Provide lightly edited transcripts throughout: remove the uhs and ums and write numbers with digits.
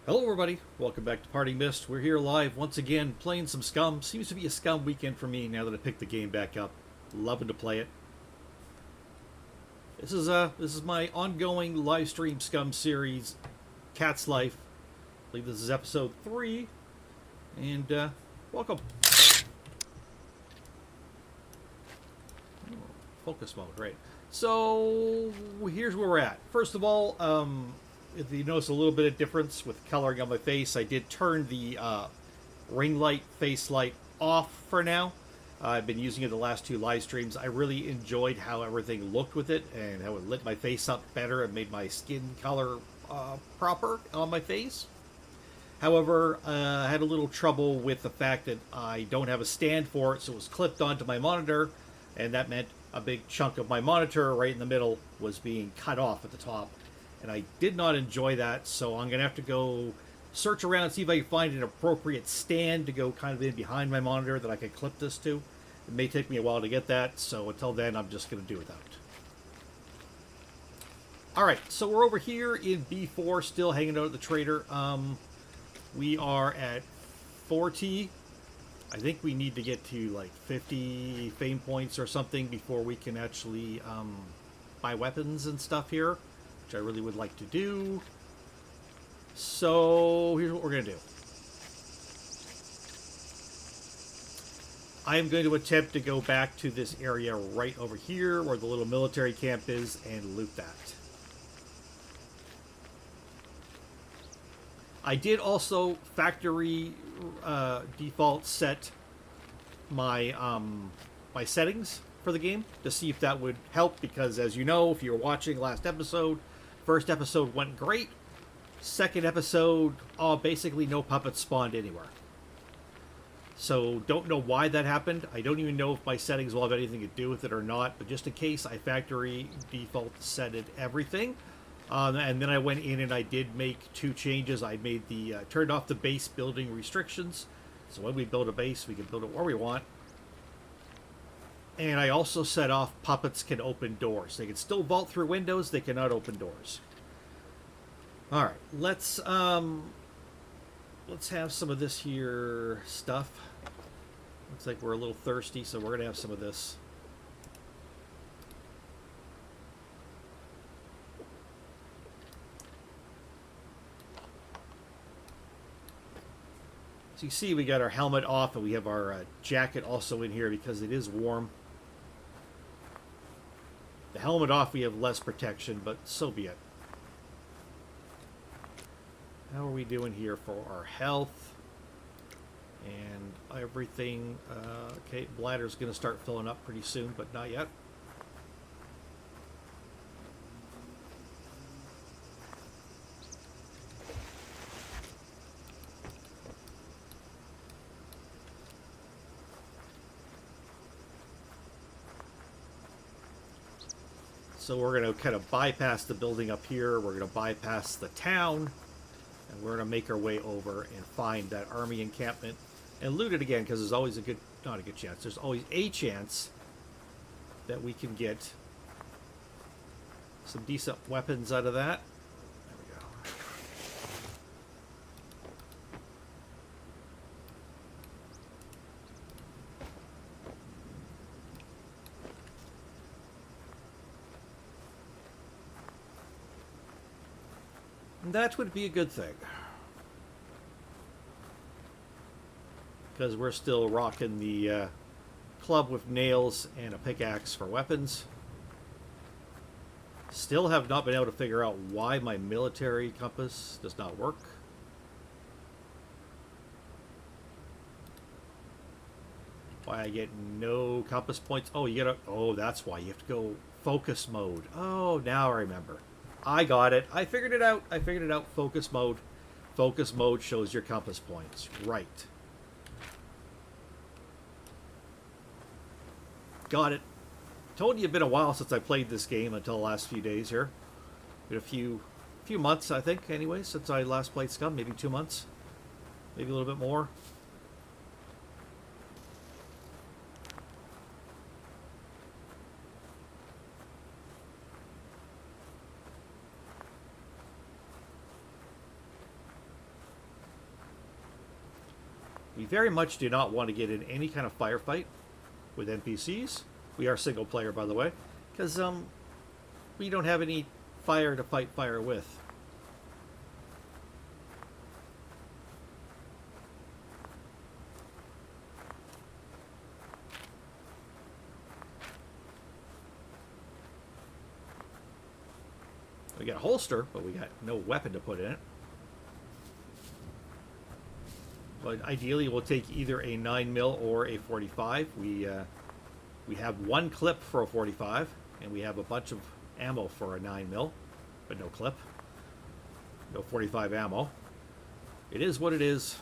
Hello everybody, welcome back to Party Mist. We're here live once again playing some SCUM. Seems to be a SCUM weekend for me now that I picked the game back up. Loving to play it. This is my ongoing live stream SCUM series, Cat's Life. I believe this is episode 3. And welcome. Focus mode, right. So here's where we're at. First of all, if you notice a little bit of difference with coloring on my face, I did turn the ring light, face light off for now. I've been using it the last 2 live streams. I really enjoyed how everything looked with it and how it lit my face up better and made my skin color proper on my face. However, I had a little trouble with the fact that I don't have a stand for it, so it was clipped onto my monitor, and that meant a big chunk of my monitor right in the middle was being cut off at the top. And I did not enjoy that, so I'm going to have to go search around and see if I can find an appropriate stand to go kind of in behind my monitor that I can clip this to. It may take me a while to get that, so until then I'm just going to do without. Alright, so we're over here in B4, still hanging out at the trader. We are at 40. I think we need to get to like 50 fame points or something before we can actually buy weapons and stuff here, which I really would like to do. So here's what we're going to do. I am going to attempt to go back to this area right over here where the little military camp is and loot that. I did also factory default set my my settings for the game to see if that would help, because as you know, if you were watching last episode, first episode went great. Second episode, basically no puppets spawned anywhere. So don't know why that happened. I don't even know if my settings will have anything to do with it or not, but just in case, I factory default set it everything. And then I went in and I did make 2 changes. I made the turned off the base building restrictions, so when we build a base, we can build it where we want. And I also set off puppets can open doors. They can still vault through windows, they cannot open doors. All right, let's have some of this here stuff. Looks like we're a little thirsty, so we're gonna have some of this. So you see we got our helmet off and we have our jacket also in here because it is warm. The helmet off, we have less protection, but so be it. How are we doing here for our health and everything? Okay, bladder's going to start filling up pretty soon, but not yet. So we're going to kind of bypass the building up here. We're going to bypass the town. And we're going to make our way over and find that army encampment and loot it again, because there's always not a good chance. There's always a chance that we can get some decent weapons out of that. There we go. And that would be a good thing, because we're still rocking the club with nails and a pickaxe for weapons. Still have not been able to figure out why my military compass does not work. Why I get no compass points. Oh, you gotta, oh, that's why you have to go focus mode. Oh, now I remember. I got it. I figured it out. Focus mode. Focus mode shows your compass points. Right. Got it. Told you it's been a while since I played this game until the last few days here. Been a few months, I think, anyway, since I last played SCUM. Maybe 2 months. Maybe a little bit more. We very much do not want to get in any kind of firefight with NPCs. We are single player, by the way, because we don't have any fire to fight fire with. We got a holster, but we got no weapon to put in it. But ideally, we'll take either a 9mm or a 45. We have one clip for a 45, and we have a bunch of ammo for a 9mm, but no clip. No 45 ammo. It is what it is.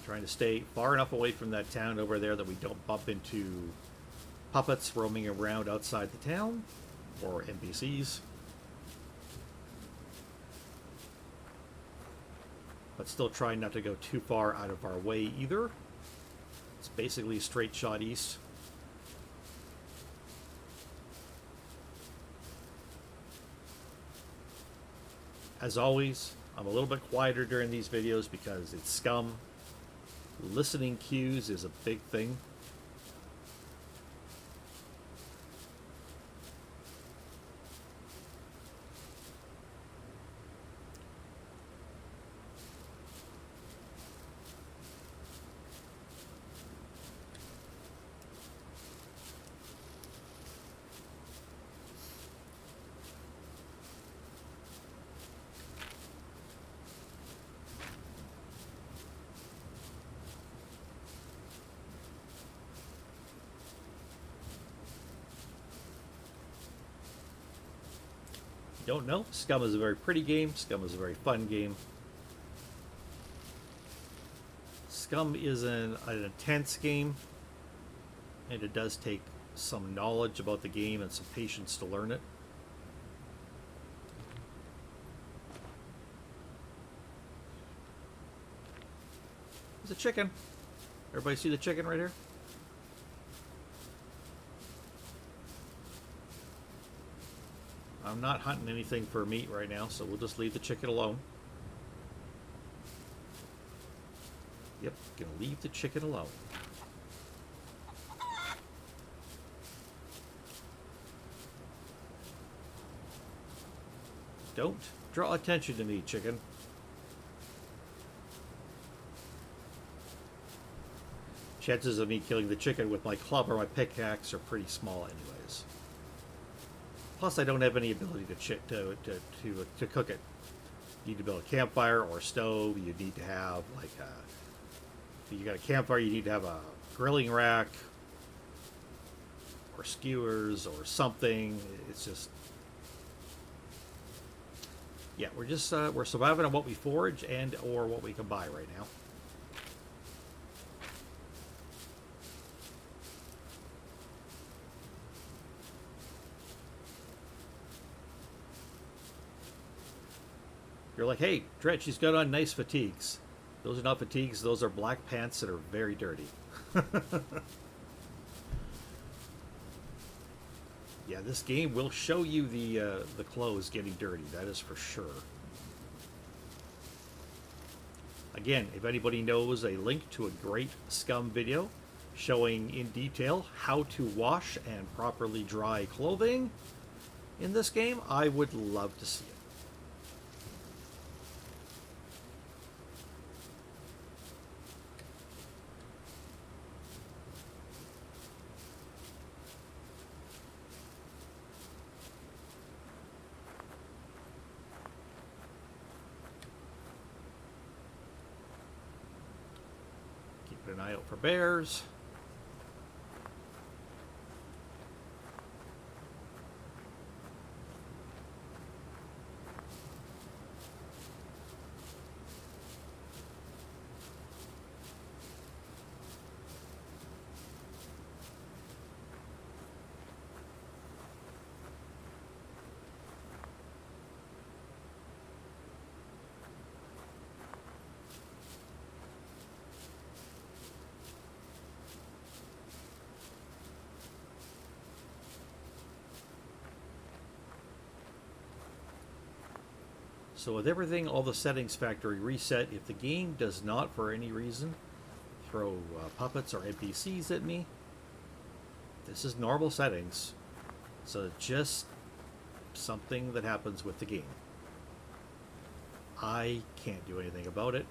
Trying to stay far enough away from that town over there that we don't bump into puppets roaming around outside the town, or NPCs. But still trying not to go too far out of our way either. It's basically a straight shot east. As always, I'm a little bit quieter during these videos because it's SCUM. Listening cues is a big thing. Don't know, SCUM is a very pretty game. SCUM is a very fun game. SCUM is an intense game, and it does take some knowledge about the game and some patience to learn it. There's a chicken. Everybody see the chicken right here? I'm not hunting anything for meat right now, so we'll just leave the chicken alone. Yep, gonna leave the chicken alone. Don't draw attention to me, chicken. Chances of me killing the chicken with my club or my pickaxe are pretty small anyways. Plus, I don't have any ability to cook it. You need to build a campfire or a stove. You need to have like if you got a campfire, you need to have a grilling rack or skewers or something. It's just, yeah, we're surviving on what we forage and or what we can buy right now. You're like, hey, Dredge, she's got on nice fatigues. Those are not fatigues, those are black pants that are very dirty. Yeah, this game will show you the clothes getting dirty, that is for sure. Again, if anybody knows a link to a great SCUM video showing in detail how to wash and properly dry clothing in this game, I would love to see it. Keep an eye out for bears. So with everything, all the settings factory reset, if the game does not, for any reason, throw puppets or NPCs at me, this is normal settings. So just something that happens with the game. I can't do anything about it.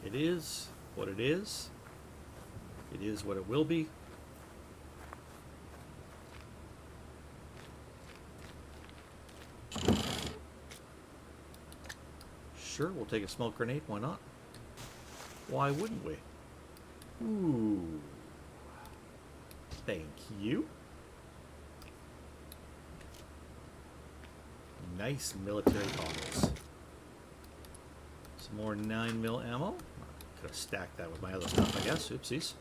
It is what it is. It is what it will be. Sure, we'll take a smoke grenade. Why not? Why wouldn't we? Ooh. Thank you. Nice military goggles. Some more 9mm ammo. Could have stacked that with my other stuff, I guess. Oopsies.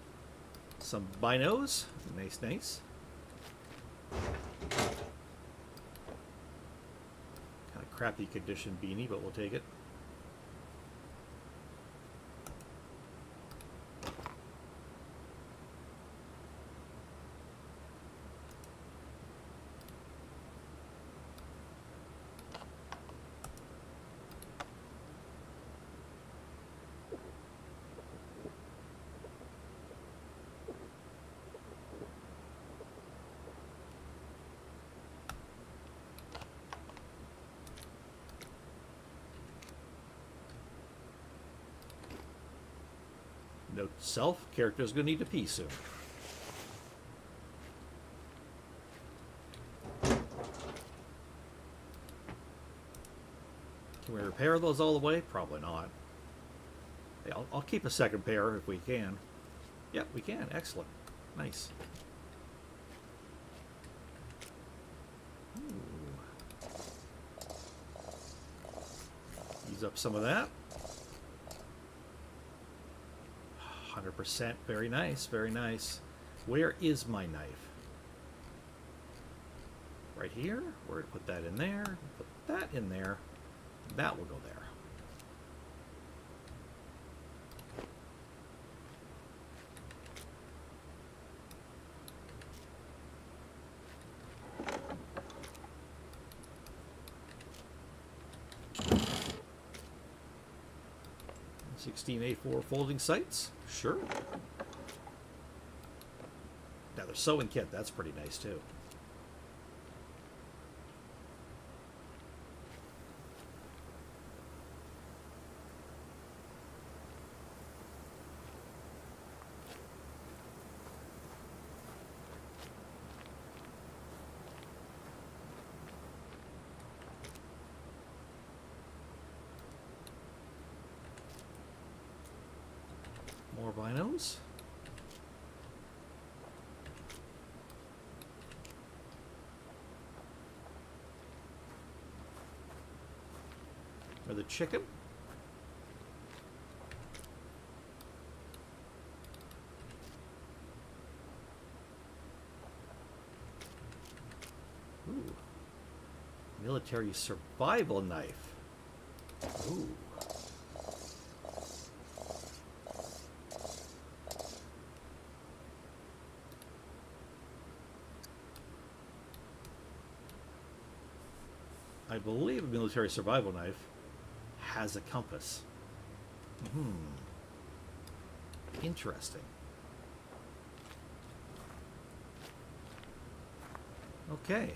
Some binos. Nice, nice. Kind of crappy condition beanie, but we'll take it. Note to self, character's gonna need to pee soon. Can we repair those all the way? Probably not. Hey, I'll keep a second pair if we can. Yep, we can. Excellent. Nice. Ooh. Use up some of that. 100%. Very nice. Very nice. Where is my knife? Right here. We're going to put that in there. Put that in there. That will go there. A4 folding sights, sure. Now there's sewing kit, that's pretty nice too. More binos. Or the chicken. Ooh. Military survival knife. Ooh. I believe a military survival knife has a compass. Interesting. Okay.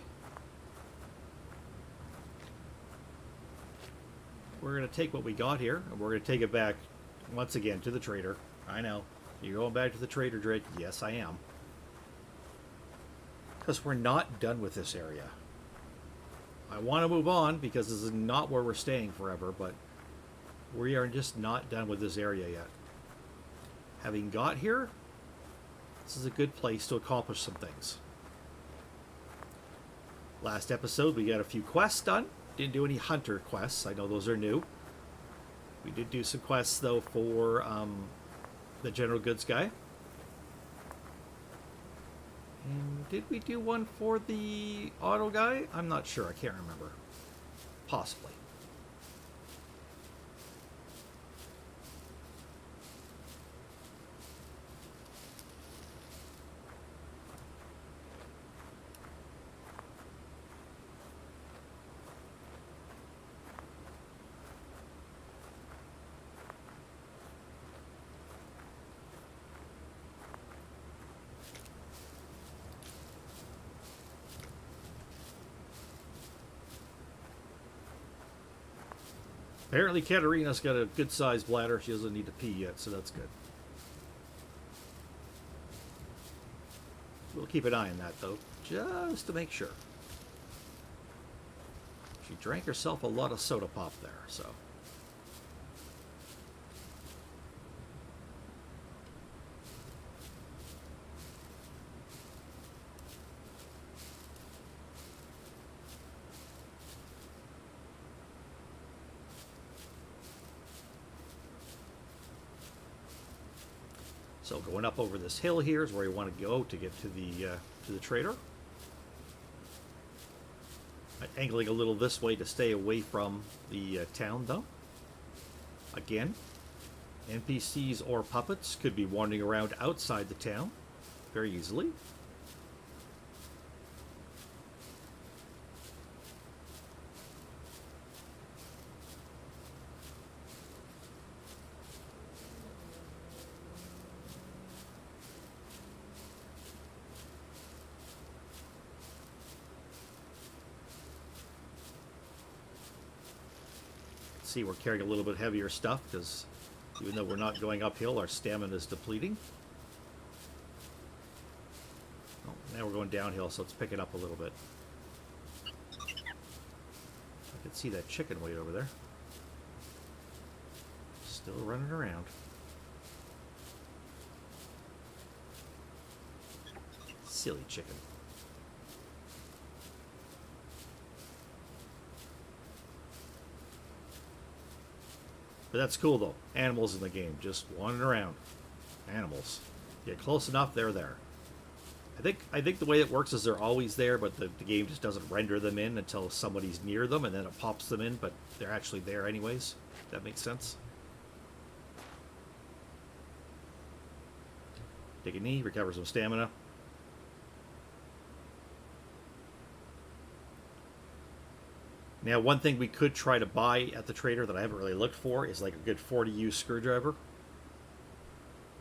We're going to take what we got here, and we're going to take it back, once again, to the trader. I know. You're going back to the trader, Drake. Yes, I am. Because we're not done with this area. I want to move on because this is not where we're staying forever, but we are just not done with this area yet. Having got here, this is a good place to accomplish some things. Last episode, we got a few quests done. Didn't do any hunter quests. I know those are new. We did do some quests, though, for the general goods guy. And did we do one for the auto guy? I'm not sure. I can't remember. Possibly. Apparently Katerina's got a good-sized bladder. She doesn't need to pee yet, so that's good. We'll keep an eye on that, though, just to make sure. She drank herself a lot of soda pop there, so... So going up over this hill here is where you want to go to get to the trader. Angling a little this way to stay away from the town, though. Again, NPCs or puppets could be wandering around outside the town very easily. See, we're carrying a little bit heavier stuff because even though we're not going uphill, our stamina is depleting. Oh, now we're going downhill, so it's picking up a little bit. I can see that chicken way over there. Still running around. Silly chicken. But that's cool, though. Animals in the game, just wandering around. Animals. Get close enough, they're there. I think the way it works is they're always there, but the game just doesn't render them in until somebody's near them, and then it pops them in, but they're actually there anyways. That makes sense. Take a knee, recover some stamina. Now, one thing we could try to buy at the trader that I haven't really looked for is like a good 40U screwdriver.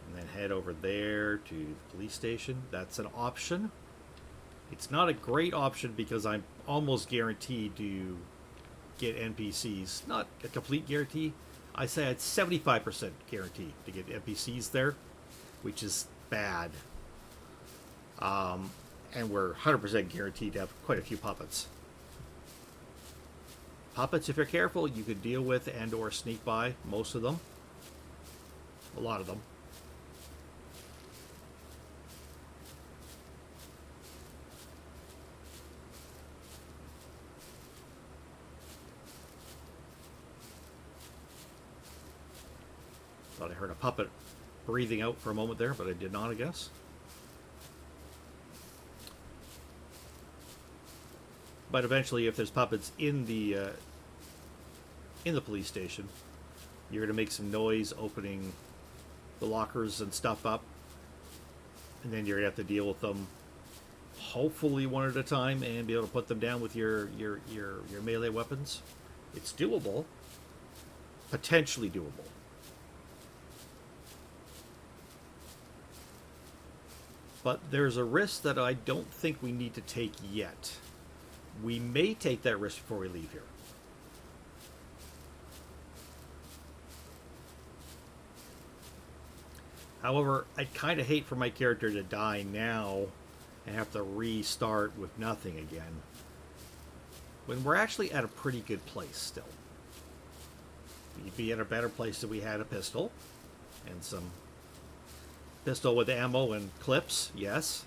And then head over there to the police station. That's an option. It's not a great option because I'm almost guaranteed to get NPCs. Not a complete guarantee. I say it's 75% guaranteed to get NPCs there, which is bad. And we're 100% guaranteed to have quite a few puppets. Puppets, if you're careful, you could deal with and or sneak by most of them. A lot of them. Thought I heard a puppet breathing out for a moment there, but I did not, I guess. But eventually, if there's puppets in the police station, you're going to make some noise opening the lockers and stuff up, and then you're going to have to deal with them, hopefully one at a time, and be able to put them down with your melee weapons. It's doable, potentially doable. But there's a risk that I don't think we need to take yet. We may take that risk before we leave here. However, I'd kind of hate for my character to die now and have to restart with nothing again, when we're actually at a pretty good place still. We'd be at a better place if we had a pistol and some pistol with ammo and clips, yes.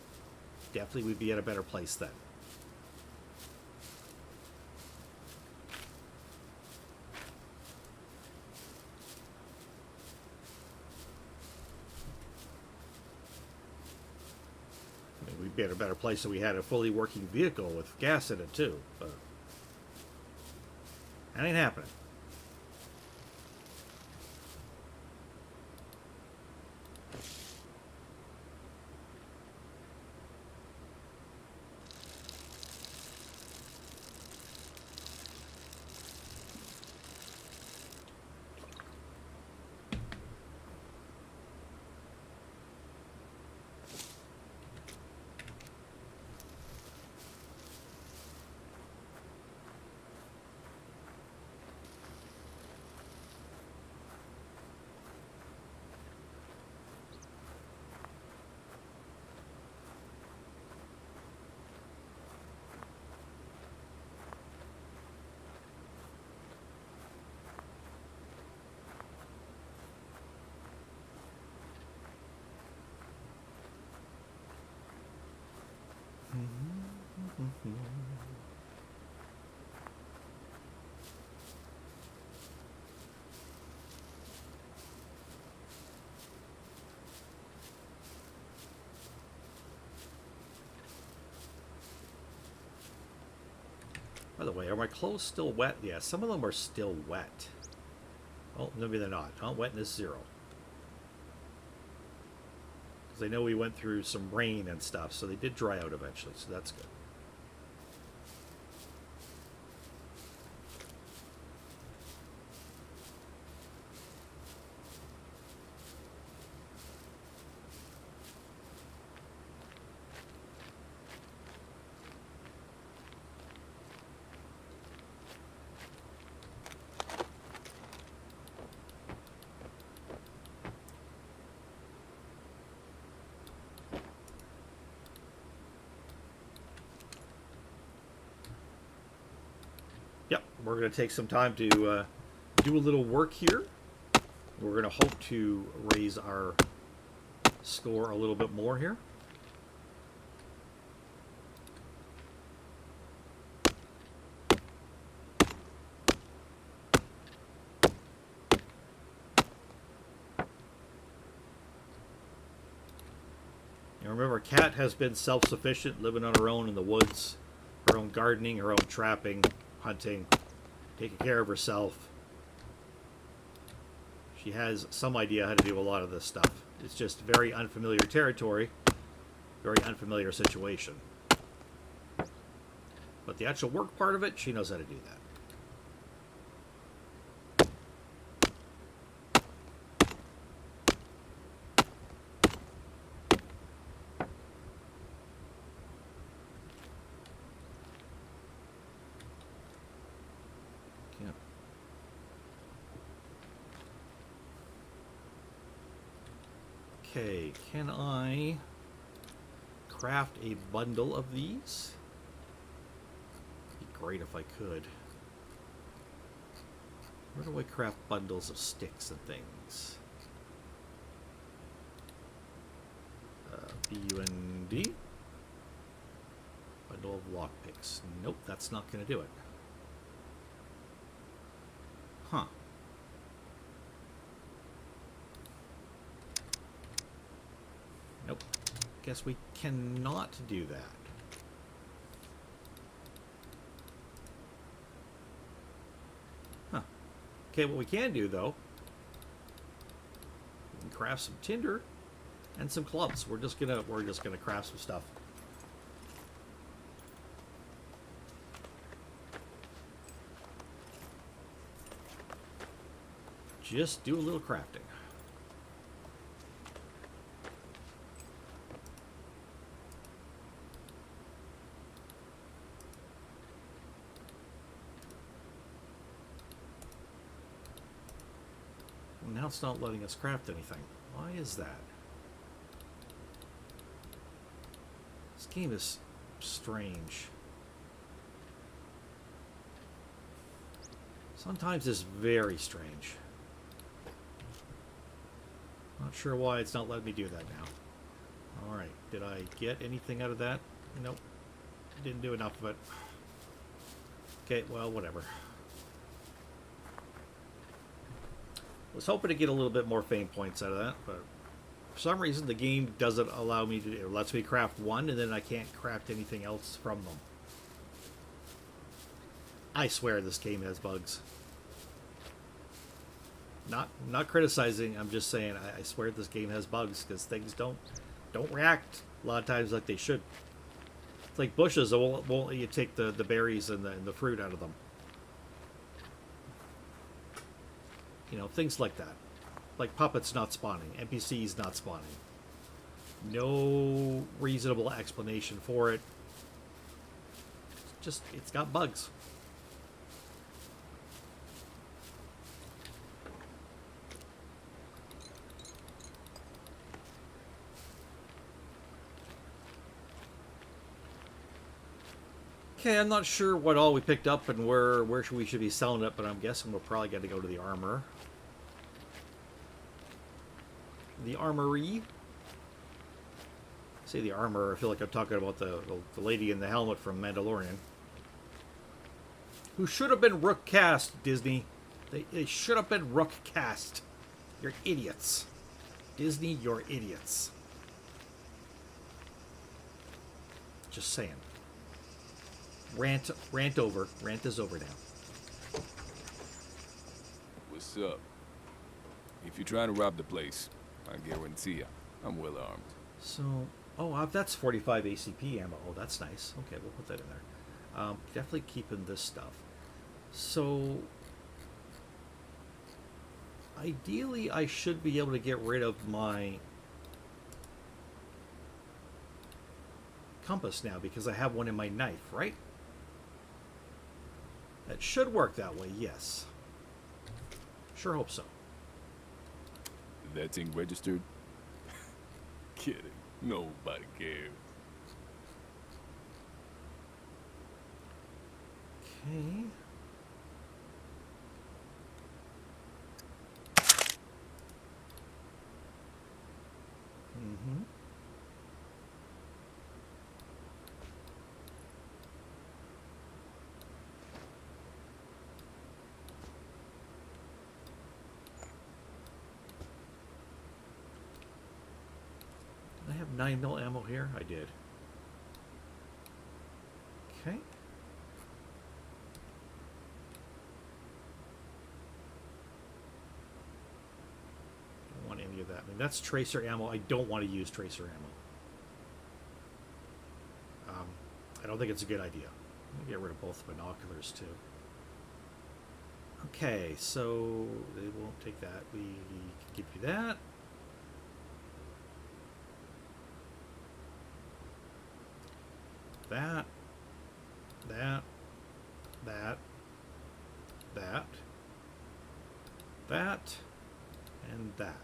Definitely we'd be at a better place then. We'd be at a better place if we had a fully working vehicle with gas in it too, but that ain't happening. By the way, are my clothes still wet? Yeah, some of them are still wet. Oh, maybe they're not. Not wetness 0. Because I know we went through some rain and stuff, so they did dry out eventually, so that's good. Yep, we're going to take some time to do a little work here. We're going to hope to raise our score a little bit more here. And remember, Kat has been self-sufficient, living on her own in the woods, her own gardening, her own trapping, hunting, taking care of herself. She has some idea how to do a lot of this stuff. It's just very unfamiliar territory, very unfamiliar situation. But the actual work part of it, she knows how to do that. Okay, can I craft a bundle of these? It'd be great if I could. Where do I craft bundles of sticks and things? BUND. Bundle of lockpicks. Nope, that's not going to do it. Huh. Nope. Guess we cannot do that. Huh. Okay, what we can do though, we can craft some tinder and some clubs. We're just gonna craft some stuff. Just do a little crafting. Now it's not letting us craft anything. Why is that? This game is strange. Sometimes it's very strange. Not sure why it's not letting me do that now. Alright, did I get anything out of that? Nope. Didn't do enough of it. Okay, well, whatever. Was hoping to get a little bit more fame points out of that, but for some reason the game doesn't allow me to. It lets me craft one, and then I can't craft anything else from them. I swear this game has bugs. Not criticizing. I'm just saying I swear this game has bugs because things don't react a lot of times like they should. It's like bushes. It won't let you take the berries and the fruit out of them. You know, things like that. Like puppets not spawning, NPCs not spawning. No reasonable explanation for it. Just, it's got bugs. Okay, I'm not sure what all we picked up and where we should be selling it, but I'm guessing we're probably going to go to the armor. The armory. Say the armor, I feel like I'm talking about the lady in the helmet from Mandalorian. Who should have been Rook cast, Disney. They should have been Rook cast. You're idiots. Disney, you're idiots. Just saying. Rant over. Rant is over now. What's up? If you're trying to rob the place, I guarantee you, I'm well armed. So, oh, that's 45 ACP ammo. Oh, that's nice. Okay, we'll put that in there. Definitely keeping this stuff. So, ideally, I should be able to get rid of my compass now because I have one in my knife, right? That should work that way, yes. Sure hope so. That thing registered? Kidding. Nobody cares. Okay. Mm-hmm. Did I have 9mm ammo here? I did. Okay. Don't want any of that. I mean, that's tracer ammo. I don't want to use tracer ammo. I don't think it's a good idea. Let me get rid of both binoculars too. Okay, so they won't take that. We can give you that. That. That. That. That. That. And that.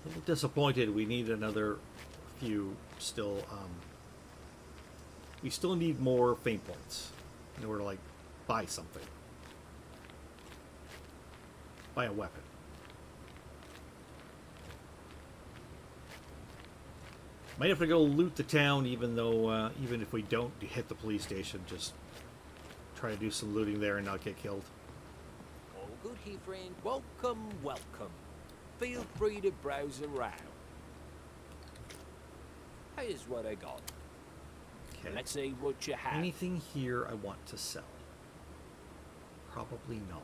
A little disappointed. We need another few still. We still need more fame points in order to like buy something, buy a weapon. Might have to go loot the town, even though even if we don't hit the police station, just try to do some looting there and not get killed. All good here, friend. Welcome, welcome. Feel free to browse around. Here's what I got. Okay. Let's see what you have. Anything here I want to sell? Probably not.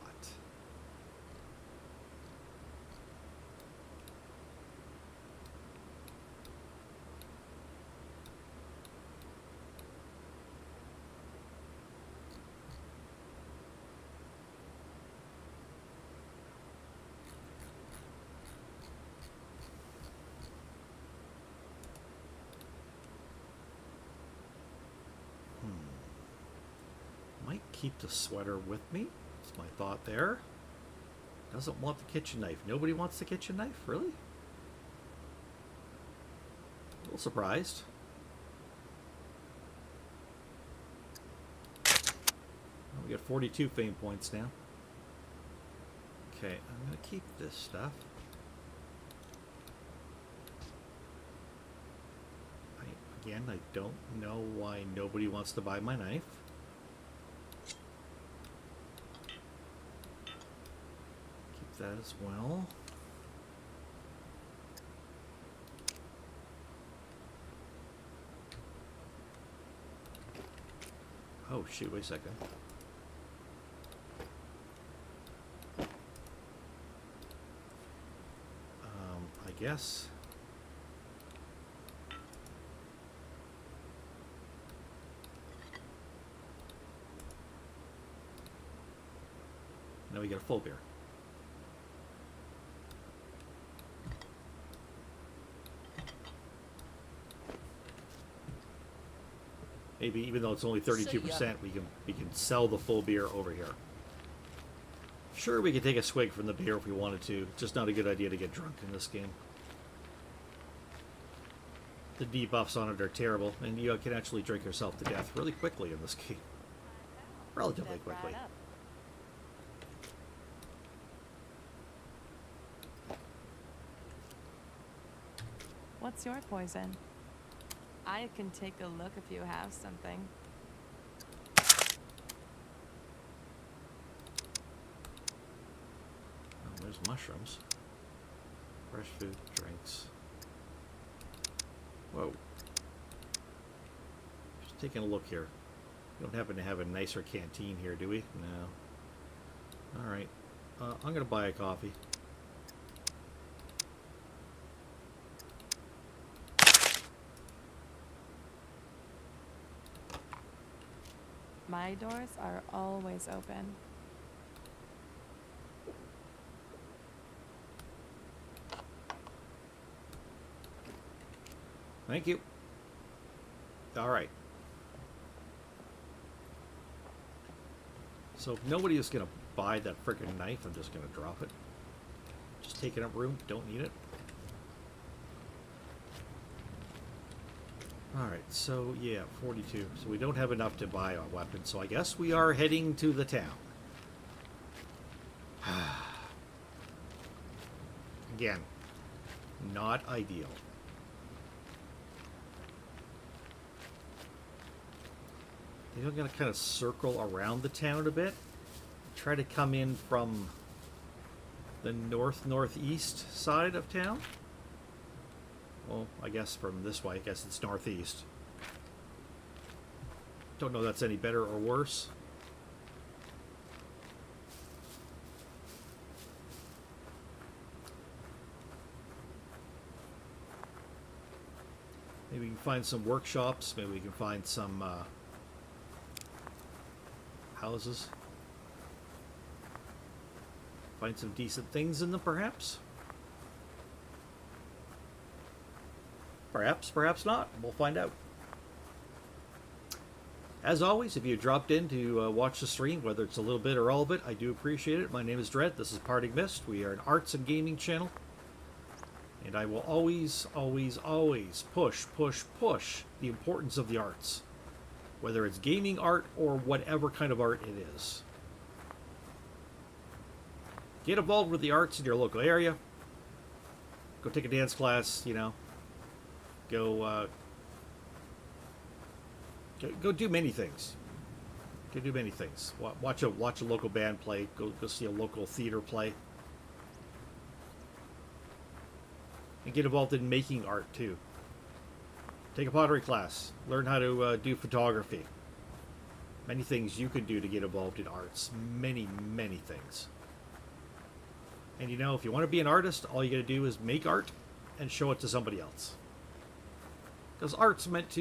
Might keep the sweater with me. That's my thought there. Doesn't want the kitchen knife. Nobody wants the kitchen knife? Really? A little surprised. Well, we got 42 fame points now. Okay, I'm going to keep this stuff. Again, I don't know why nobody wants to buy my knife. That as well. Oh shoot, wait a second. I guess now we get a full beer. Maybe even though it's only 32%, we can sell the full beer over here. Sure, we could take a swig from the beer if we wanted to. Just not a good idea to get drunk in this game. The debuffs on it are terrible, and you can actually drink yourself to death really quickly in this game. Relatively quickly. What's your poison? I can take a look if you have something. Oh, there's mushrooms. Fresh food, drinks. Whoa. Just taking a look here. We don't happen to have a nicer canteen here, do we? No. Alright. I'm going to buy a coffee. My doors are always open. Thank you. Alright. So if nobody is going to buy that freaking knife, I'm just going to drop it. Just taking up room. Don't need it. Alright, so yeah, 42. So we don't have enough to buy a weapon, so I guess we are heading to the town. Again, not ideal. I think I'm going to kind of circle around the town a bit. Try to come in from the northeast side of town. Well, I guess from this way. I guess it's northeast. Don't know if that's any better or worse. Maybe we can find some workshops. Maybe we can find some houses. Find some decent things in them, perhaps. Perhaps, perhaps not. We'll find out. As always, if you dropped in to watch the stream, whether it's a little bit or all of it, I do appreciate it. My name is Dread. This is Parting Mist. We are an arts and gaming channel. And I will always, always, always push the importance of the arts. Whether it's gaming art or whatever kind of art it is. Get involved with the arts in your local area. Go take a dance class, you know. Go do many things. Go do many things. Watch a local band play. Go see a local theater play. And get involved in making art too. Take a pottery class. Learn how to do photography. Many things you can do to get involved in arts. Many, many things. And you know, if you want to be an artist, all you got to do is make art and show it to somebody else. Because art's meant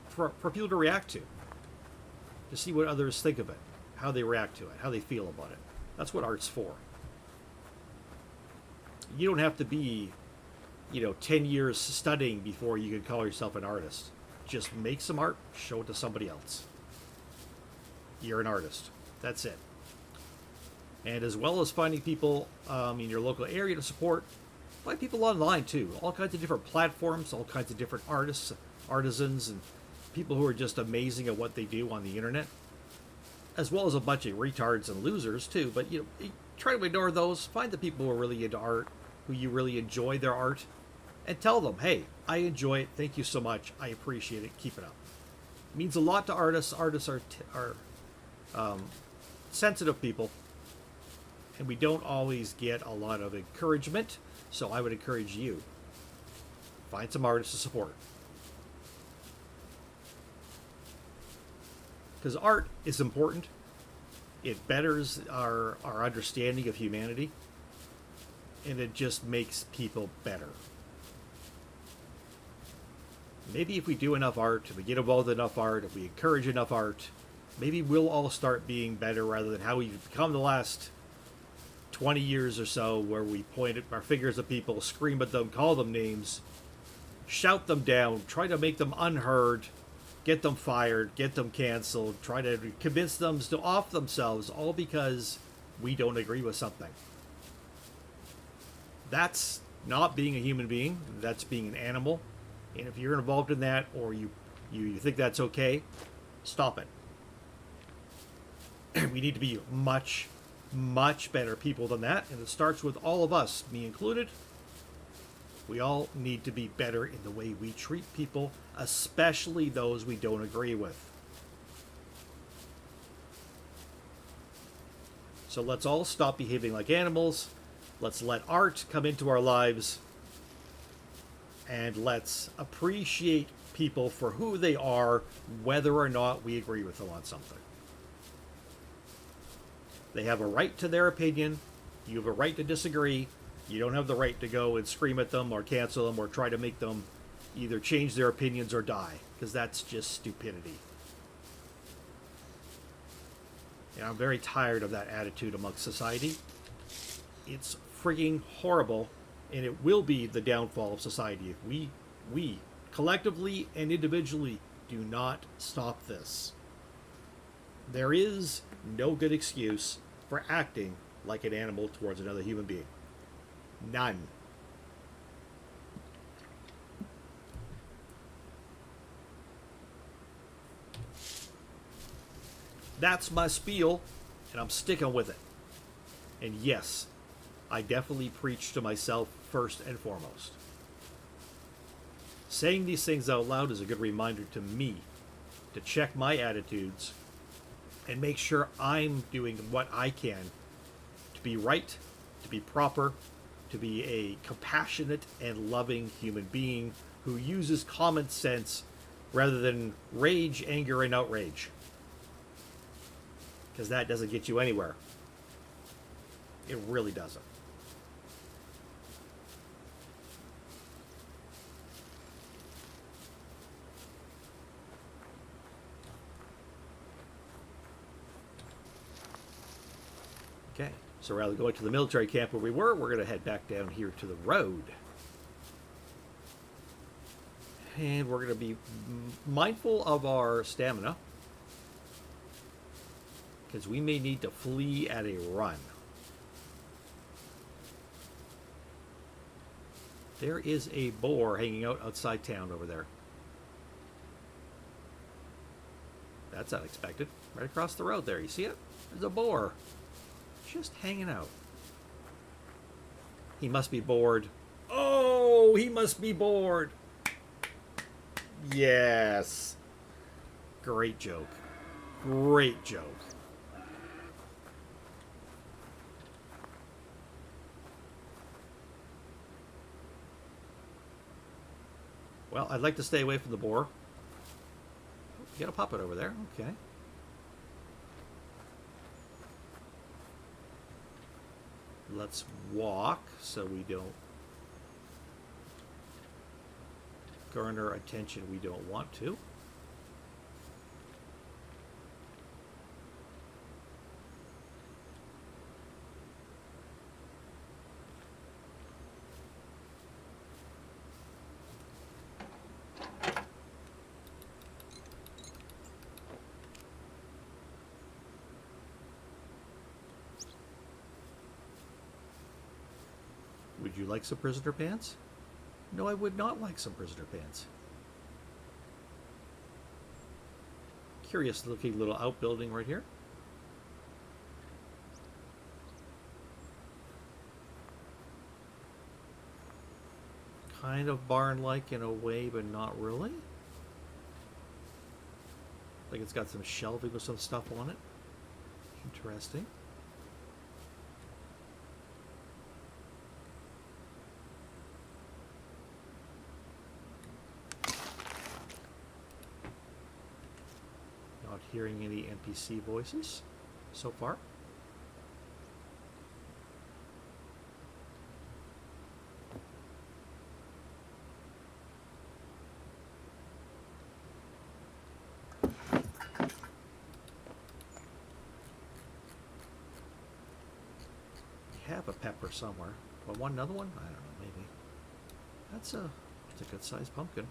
for people to react to see what others think of it, how they react to it, how they feel about it. That's what art's for. You don't have to be, 10 years studying before you can call yourself an artist. Just make some art, show it to somebody else. You're an artist. That's it. And as well as finding people in your local area to support, find people online too. All kinds of different platforms, all kinds of different artists, artisans, and people who are just amazing at what they do on the internet. As well as a bunch of retards and losers too. But you try to ignore those. Find the people who are really into art, who you really enjoy their art, and tell them, hey, I enjoy it. Thank you so much. I appreciate it. Keep it up. It means a lot to artists. Artists are sensitive people. And we don't always get a lot of encouragement, so I would encourage you. Find some artists to support. Because art is important. It betters our understanding of humanity. And it just makes people better. Maybe if we do enough art, if we get involved in enough art, if we encourage enough art, maybe we'll all start being better rather than how we've become the last 20 years or so, where we point our fingers at people, scream at them, call them names, shout them down, try to make them unheard, get them fired, get them canceled, try to convince them to off themselves, all because we don't agree with something. That's not being a human being. That's being an animal. And if you're involved in that, or you think that's okay, stop it. We need to be much, much better people than that. And it starts with all of us, me included. We all need to be better in the way we treat people, especially those we don't agree with. So let's all stop behaving like animals. Let's let art come into our lives. And let's appreciate people for who they are, whether or not we agree with them on something. They have a right to their opinion. You have a right to disagree. You don't have the right to go and scream at them or cancel them or try to make them either change their opinions or die, because that's just stupidity. And I'm very tired of that attitude amongst society. It's frigging horrible, and it will be the downfall of society if we collectively and individually do not stop this. There is no good excuse for acting like an animal towards another human being. None. That's my spiel, and I'm sticking with it. And yes, I definitely preach to myself first and foremost. Saying these things out loud is a good reminder to me to check my attitudes and make sure I'm doing what I can to be right, to be proper, to be a compassionate and loving human being who uses common sense rather than rage, anger, and outrage. Because that doesn't get you anywhere. It really doesn't. Okay, so rather than going to the military camp where we were, we're going to head back down here to the road. And we're going to be mindful of our stamina, because we may need to flee at a run. There is a boar hanging out outside town over there. That's unexpected. Right across the road there. You see it? There's a boar. Just hanging out. He must be bored. Oh, he must be bored. Yes. Great joke. Great joke. Well, I'd like to stay away from the boar. You got a puppet over there. Okay. Let's walk so we don't garner attention we don't want to. Would you like some prisoner pants? No, I would not like some prisoner pants. Curious looking little outbuilding right here. Kind of barn-like in a way, but not really. Like it's got some shelving with some stuff on it. Interesting. Not hearing any NPC voices so far. Have a pepper somewhere. Do I want another one? I don't know, maybe. That's a good sized pumpkin.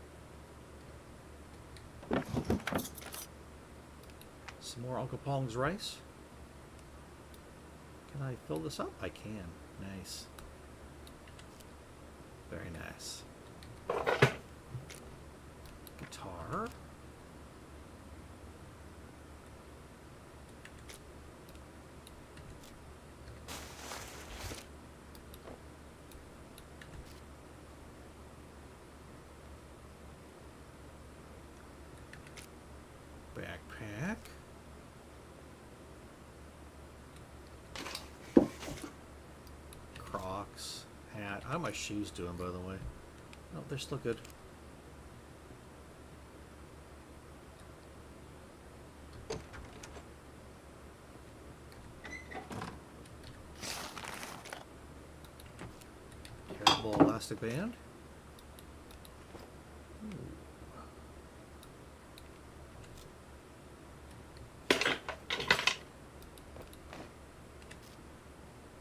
Some more Uncle Pong's rice. Can I fill this up? I can. Nice. Very nice. Guitar. Backpack. Crocs. Hat. How are my shoes doing, by the way? Oh, they're still good. Terrible elastic band.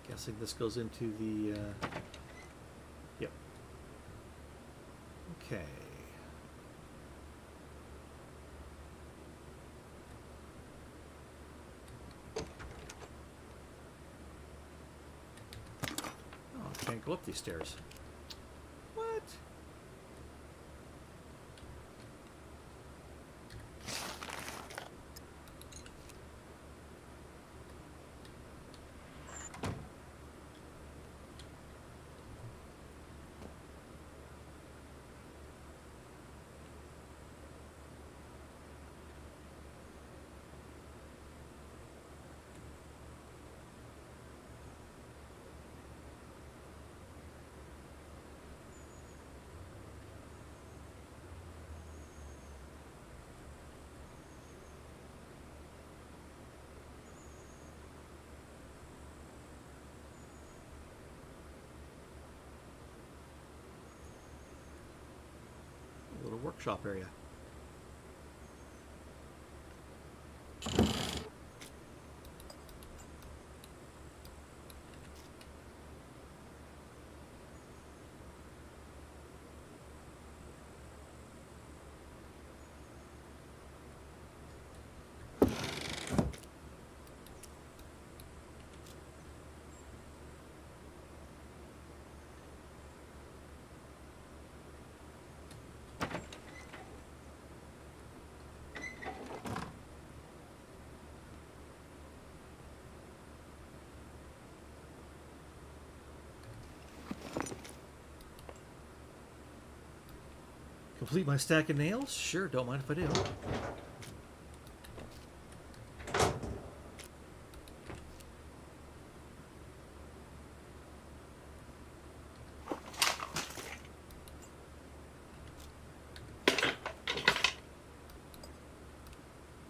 Guessing this goes into the, yep. Okay. Oh, I can't go up these stairs. What? A little workshop area. Complete my stack of nails? Sure, don't mind if I do.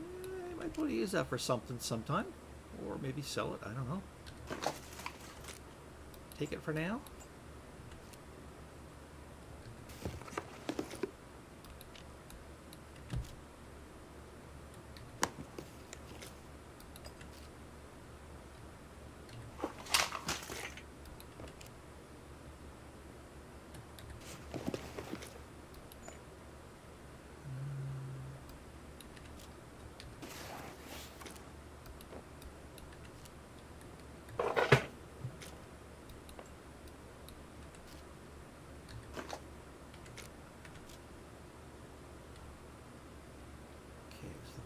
I might want to use that for something sometime. Or maybe sell it, I don't know. Take it for now.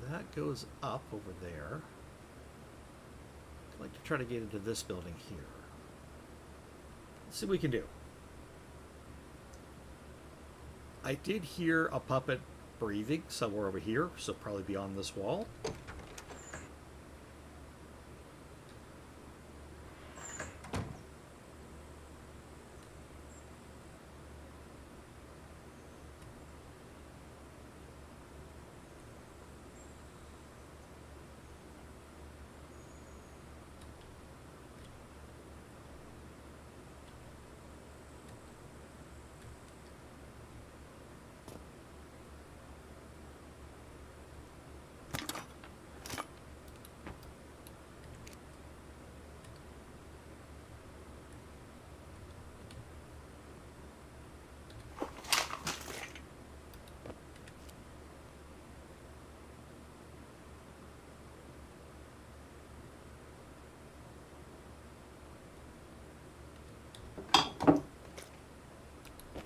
That goes up over there. I'd like to try to get into this building here. Let's see what we can do. I did hear a puppet breathing somewhere over here, so probably beyond this wall.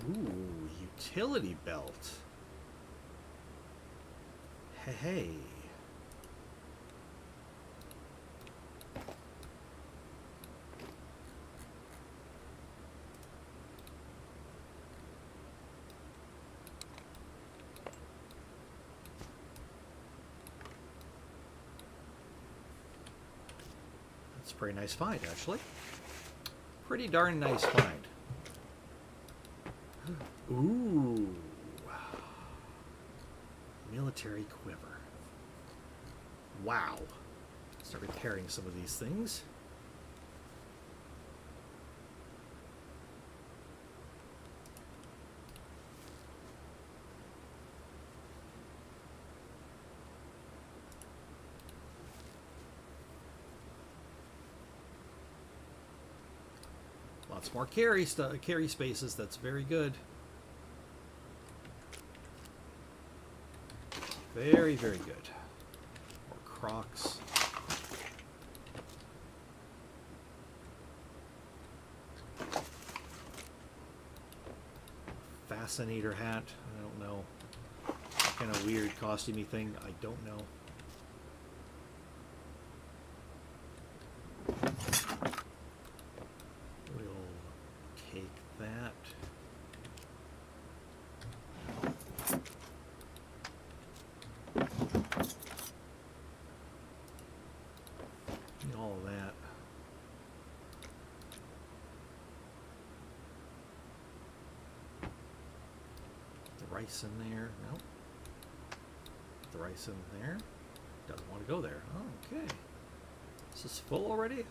Ooh, utility belt. Hey. That's a pretty nice find, actually. Pretty darn nice find. Ooh. Military quiver. Wow. Start repairing some of these things. Lots more carry spaces. That's very good. Very, very good. More Crocs. Fascinator hat. I don't know. Kind of weird costumey thing. I don't know. We'll take that. All of that. The rice in there. Nope. The rice in there. Doesn't want to go there. Oh, okay. Is this full already?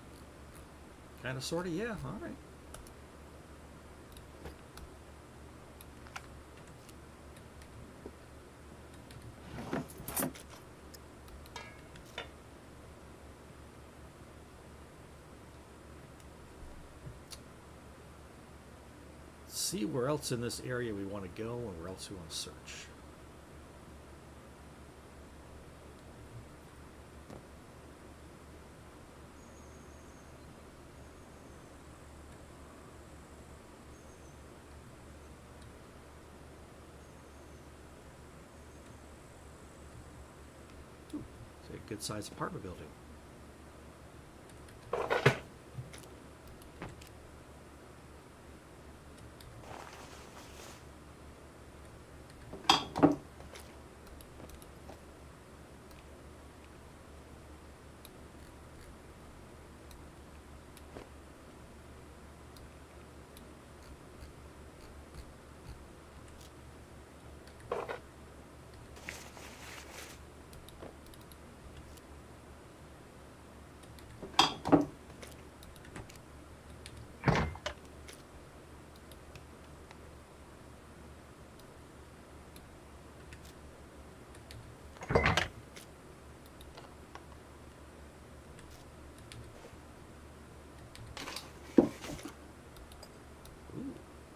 Kind of, sort of, yeah. All right. See where else in this area we want to go and where else we want to search. Ooh, it's a good sized apartment building.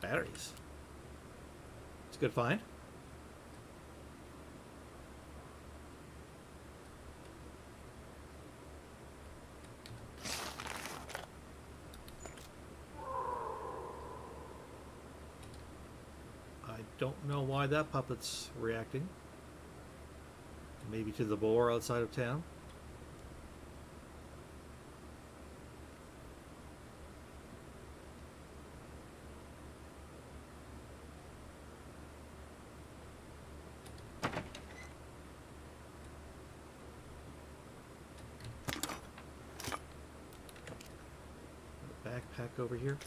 Batteries. It's a good find. I don't know why that puppet's reacting. Maybe to the boar outside of town. Backpack over here.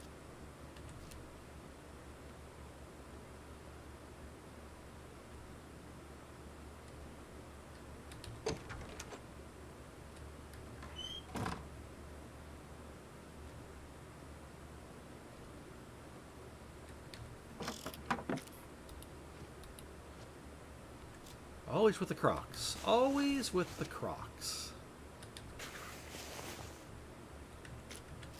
Always with the Crocs. Always with the Crocs.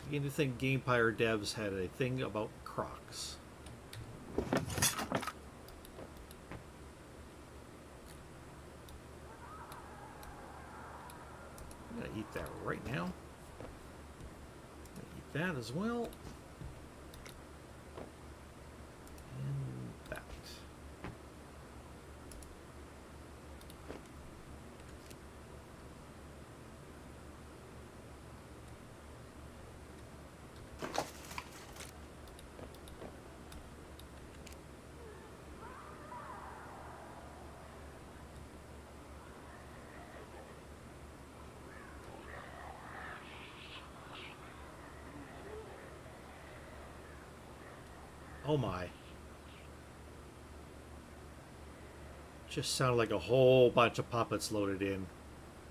Begin to think GamePire devs had a thing about Crocs. I'm gonna eat that right now. I'm gonna eat that as well. And Oh my. Just sounded like a whole bunch of puppets loaded in.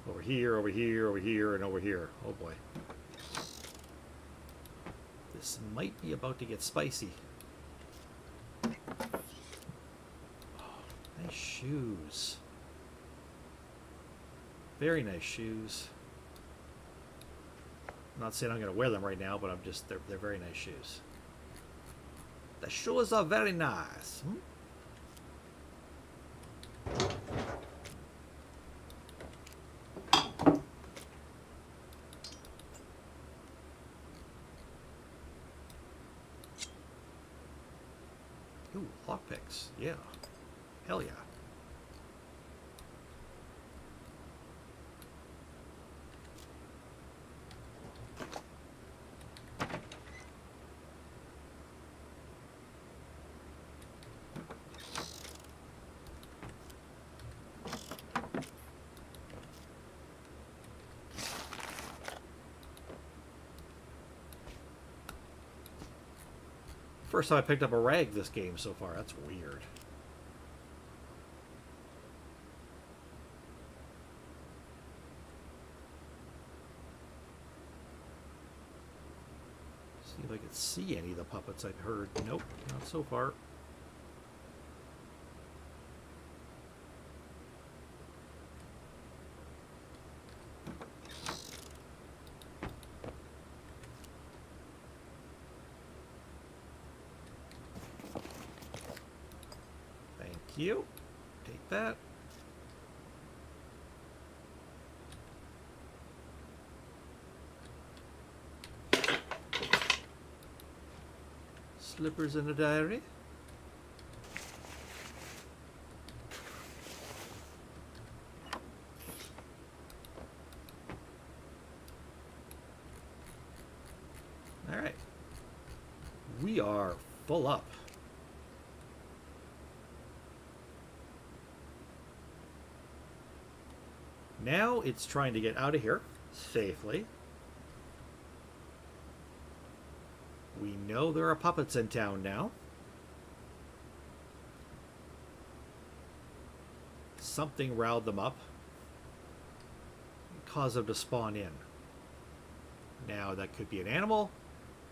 Over here, over here, over here, and over here. Oh boy. This might be about to get spicy. Oh, nice shoes. Very nice shoes. I'm not saying I'm going to wear them right now, but they're very nice shoes. The shoes are very nice. Hmm? Ooh, lockpicks. Yeah. Hell yeah. First time I picked up a rag this game so far. That's weird. See if I could see any of the puppets I've heard. Nope, not so far. You take that. Slippers in the diary. All right. We are full up. Now it's trying to get out of here safely. We know there are puppets in town now. Something riled them up and caused them to spawn in. Now that could be an animal,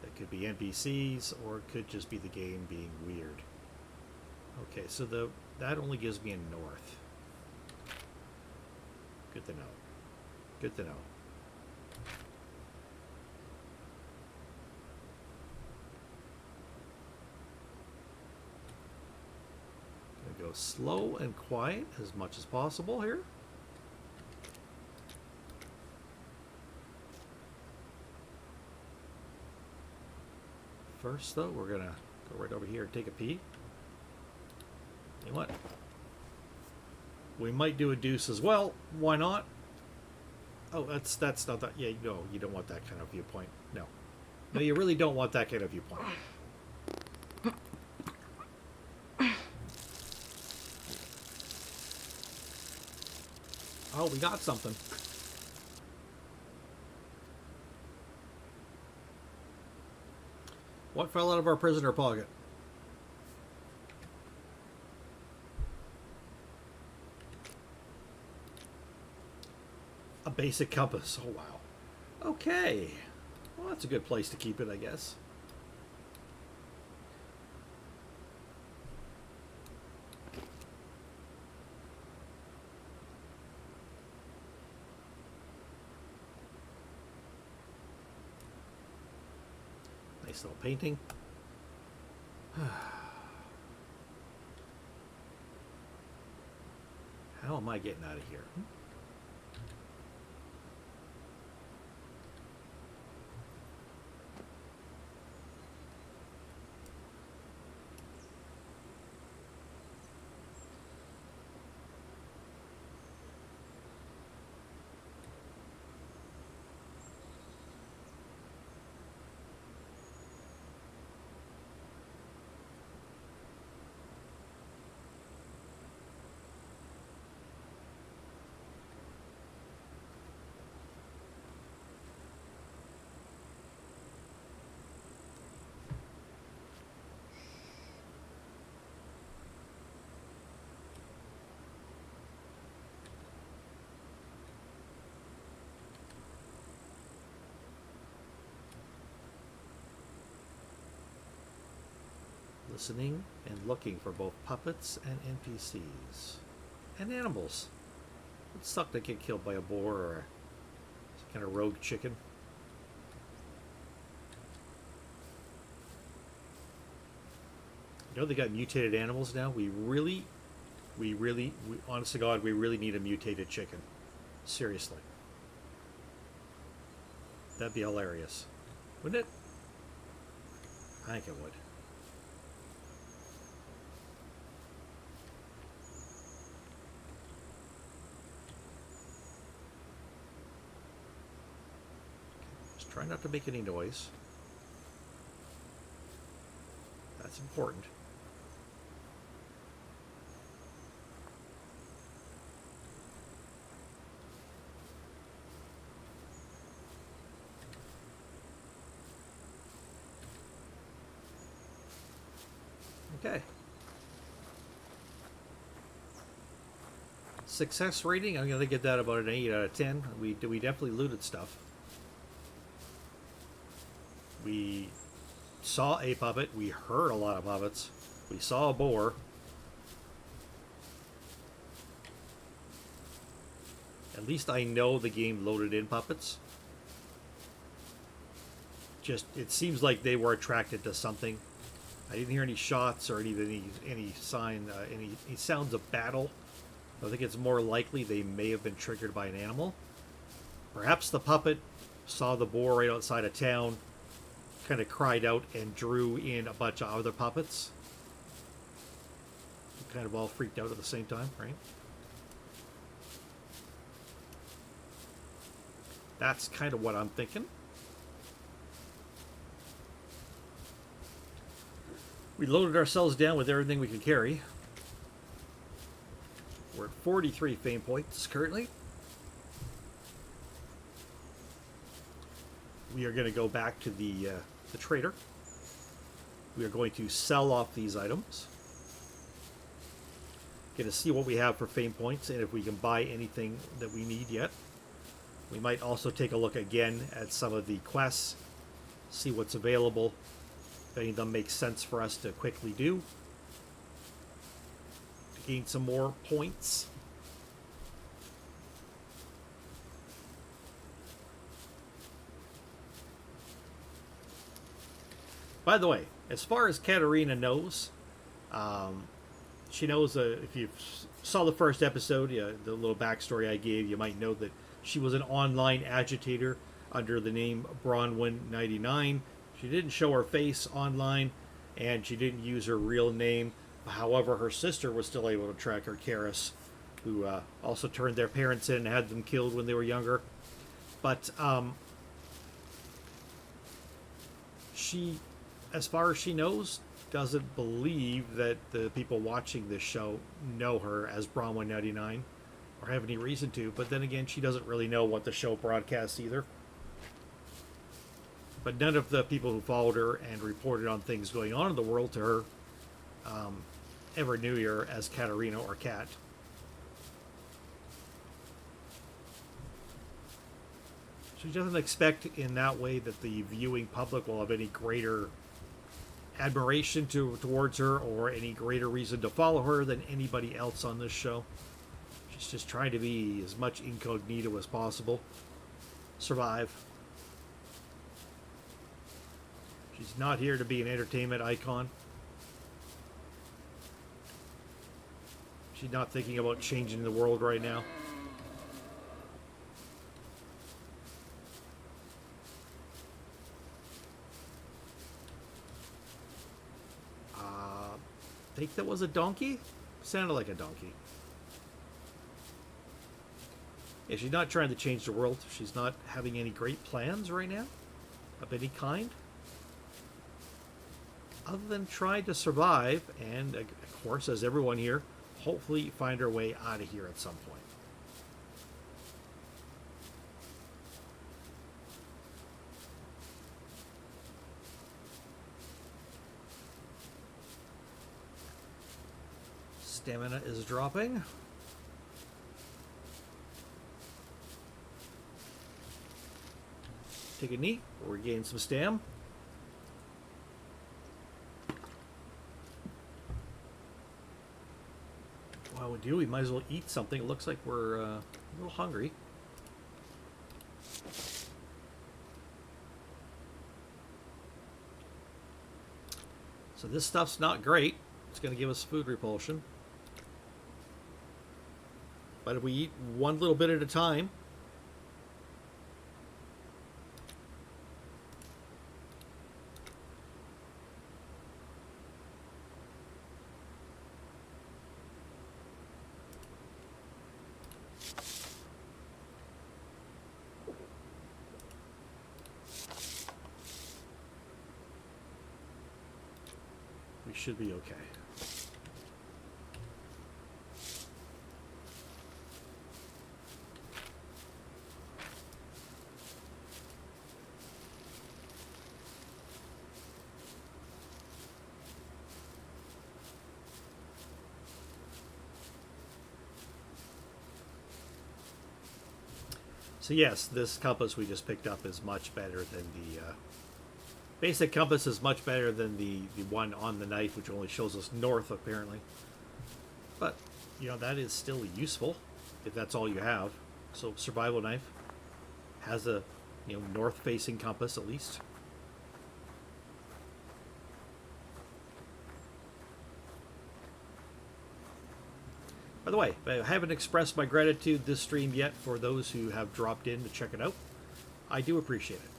that could be NPCs, or it could just be the game being weird. Okay, so that only gives me a north. Good to know. Good to know. Gonna go slow and quiet as much as possible here. First, though, we're gonna go right over here and take a pee. You know what? We might do a deuce as well. Why not? Oh, that's not that. Yeah, no, you don't want that kind of viewpoint. No. No, you really don't want that kind of viewpoint. Oh, we got something. What fell out of our prisoner pocket? A basic compass. Oh, wow. Okay. Well, that's a good place to keep it, I guess. Nice little painting. How am I getting out of here? Listening and looking for both puppets and NPCs. And animals. It would suck to get killed by a boar or a kind of rogue chicken. You know they got mutated animals now? We honest to God, we really need a mutated chicken. Seriously. That'd be hilarious. Wouldn't it? I think it would. Just try not to make any noise. That's important. Okay. Success rating, I'm going to get that about an 8 out of 10. We definitely looted stuff. We saw a puppet. We heard a lot of puppets. We saw a boar. At least I know the game loaded in puppets. Just, it seems like they were attracted to something. I didn't hear any shots or any sign, any sounds of battle. I think it's more likely they may have been triggered by an animal. Perhaps the puppet saw the boar right outside of town, kind of cried out and drew in a bunch of other puppets. Kind of all freaked out at the same time, right? That's kind of what I'm thinking. We loaded ourselves down with everything we could carry. We're at 43 fame points currently. We are going to go back to the trader. We are going to sell off these items. Going to see what we have for fame points and if we can buy anything that we need yet. We might also take a look again at some of the quests, see what's available. If any of them make sense for us to quickly do. To gain some more points. By the way, as far as Katarina knows, she knows, if you saw the first episode, the little backstory I gave, you might know that she was an online agitator under the name Bronwyn99. She didn't show her face online, and she didn't use her real name. However, her sister was still able to track her, Karis, who also turned their parents in and had them killed when they were younger. But she, as far as she knows, doesn't believe that the people watching this show know her as Bronwyn99 or have any reason to. But then again, she doesn't really know what the show broadcasts either. But none of the people who followed her and reported on things going on in the world to her ever knew her as Katarina or Kat. She doesn't expect in that way that the viewing public will have any greater admiration towards her or any greater reason to follow her than anybody else on this show. She's just trying to be as much incognito as possible. Survive. She's not here to be an entertainment icon. She's not thinking about changing the world right now. I think that was a donkey? Sounded like a donkey. Yeah, she's not trying to change the world. She's not having any great plans right now of any kind. Other than trying to survive and, of course, as everyone here, hopefully find her way out of here at some point. Stamina is dropping. Take a knee, regain some stam. do, we might as well eat something. It looks like we're a little hungry. So this stuff's not great. It's going to give us food repulsion. But if we eat one little bit at a time, we should be okay. So yes, this compass we just picked up is much better than the basic compass is much better than the one on the knife, which only shows us north apparently. But you know, that is still useful if that's all you have. So survival knife has a, you know, north facing compass at least. By the way, I haven't expressed my gratitude this stream yet for those who have dropped in to check it out. I do appreciate it.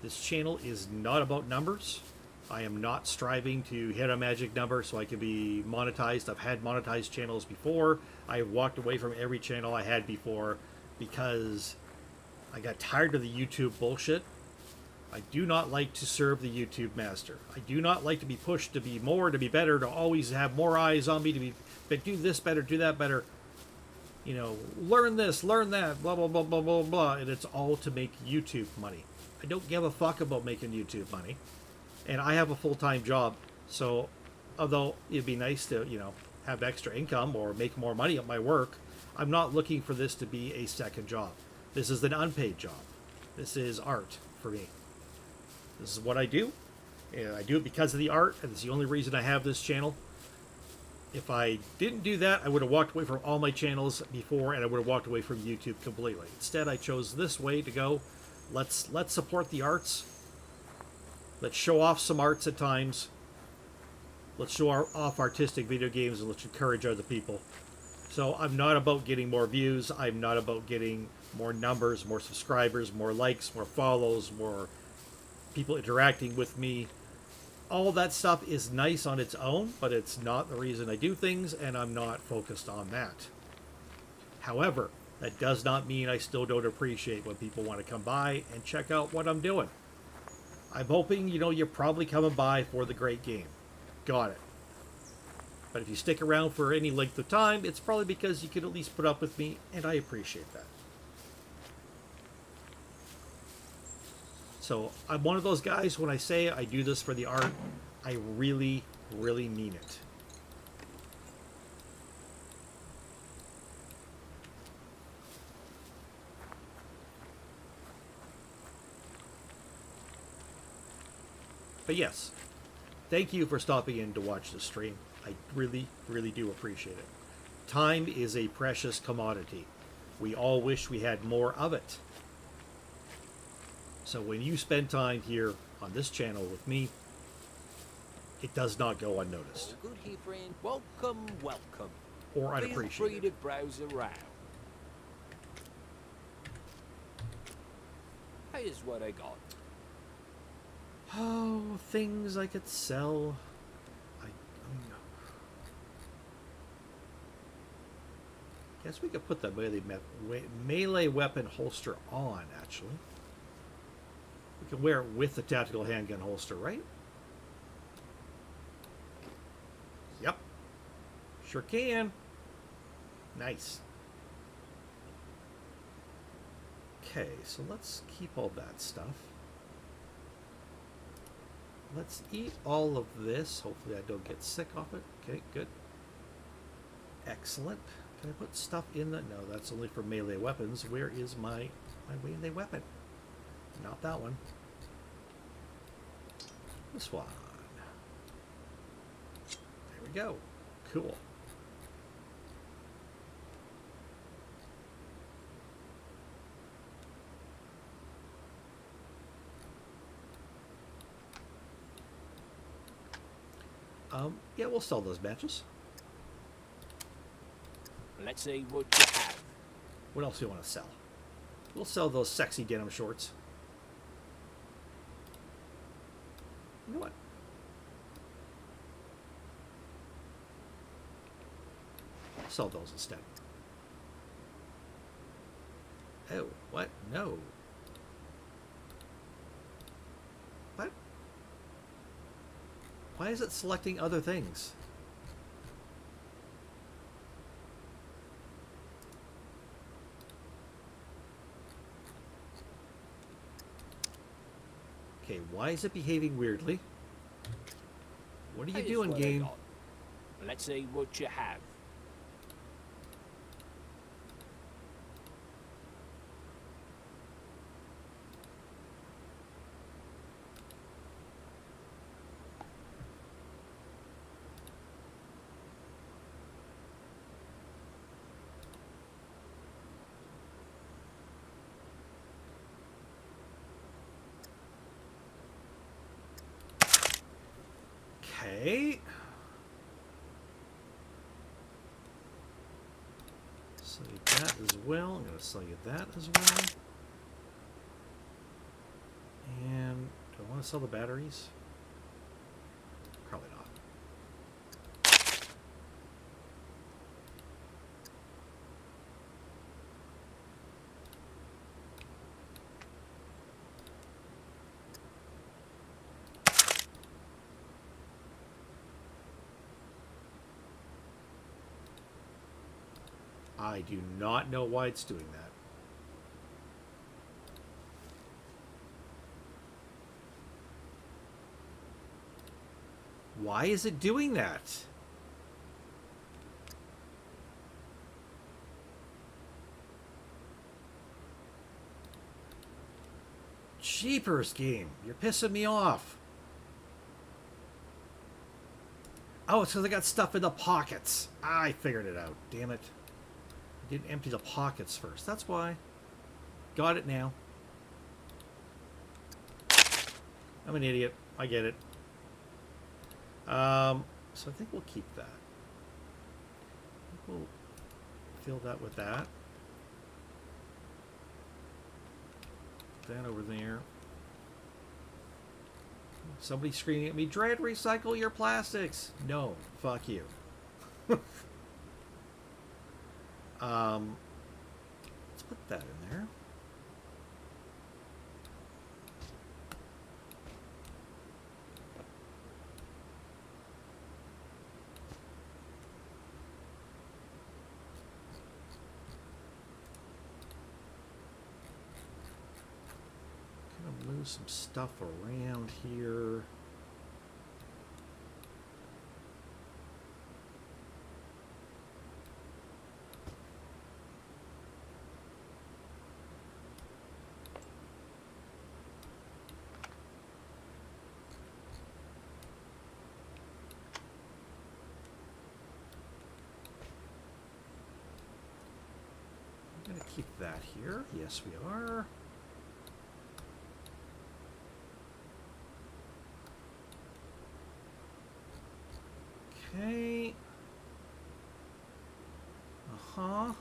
This channel is not about numbers. I am not striving to hit a magic number so I can be monetized. I've had monetized channels before. I walked away from every channel I had before because I got tired of the YouTube bullshit. I do not like to serve the YouTube master. I do not like to be pushed to be more, to be better, to always have more eyes on me, to be, but do this better, do that better. You know, learn this, learn that, blah, blah, blah, blah, blah, blah. And it's all to make YouTube money. I don't give a fuck about making YouTube money. And I have a full-time job. So, although it'd be nice to, you know, have extra income or make more money at my work, I'm not looking for this to be a second job. This is an unpaid job. This is art for me. This is what I do, and I do it because of the art, and it's the only reason I have this channel. If I didn't do that, I would have walked away from all my channels before, and I would have walked away from YouTube completely. Instead, I chose this way to go. Let's support the arts. Let's show off some arts at times. Let's show off artistic video games, and let's encourage other people. So I'm not about getting more views. I'm not about getting more numbers, more subscribers, more likes, more follows, more people interacting with me. All that stuff is nice on its own, but it's not the reason I do things, and I'm not focused on that. However, that does not mean I still don't appreciate when people want to come by and check out what I'm doing. I'm hoping, you know, you're probably coming by for the great game. Got it. But if you stick around for any length of time, it's probably because you could at least put up with me, and I appreciate that. So I'm one of those guys, when I say I do this for the art, I really, really mean it. But yes, thank you for stopping in to watch the stream. I really, really do appreciate it. Time is a precious commodity. We all wish we had more of it. So when you spend time here on this channel with me, it does not go unnoticed. All good here, friend. Welcome, welcome. Or Feel free unappreciated. to browse around. Here's what I got. Oh, things I could sell. Guess we could put the melee weapon holster on, actually. We can wear it with the tactical handgun holster, right? Yep. Sure can. Nice. Okay, so let's keep all that stuff. Let's eat all of this. Hopefully I don't get sick off it. Okay, good. Excellent. Can I put stuff in that? No, that's only for melee weapons. Where is my melee weapon? Not that one. This one. There we go. Cool. Yeah, we'll sell those matches. Let's see what you have. What else do you want to sell? We'll sell those sexy denim shorts. You know what? I'll sell those instead. Oh, what? No. What? Why is it selecting other things? Okay, why is it behaving weirdly? What are you Here's doing, what I game? got. Let's see what you have. Okay. Sell you that as well. I'm going to sell you that as well. And do I want to sell the batteries? Probably not. I do not know why it's doing that. Why is it doing that? Jeepers, game. You're pissing me off. Oh, it's because I got stuff in the pockets. I figured it out. Damn it. I didn't empty the pockets first. That's why. Got it now. I'm an idiot. I get it. So I think we'll keep that. We'll fill that with that. Put that over there. Somebody screaming at me, Dread, recycle your plastics. No, fuck you. Let's put that in there. Move some stuff around here. I'm going to keep that here. Yes, we are. Okay. Uh-huh.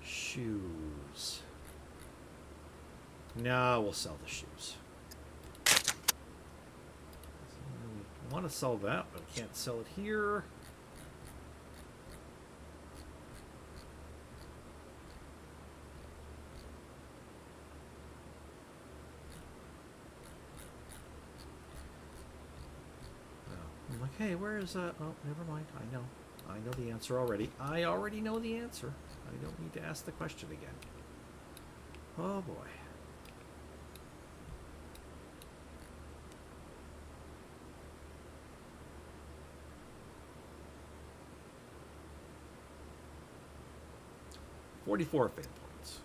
Shoes. No, we'll sell the shoes. I want to sell that, but I can't sell it here. Oh, I'm like, hey, where is that? Oh, never mind. I know. I know the answer already. I already know the answer. I don't need to ask the question again. Oh boy. $44 fan points.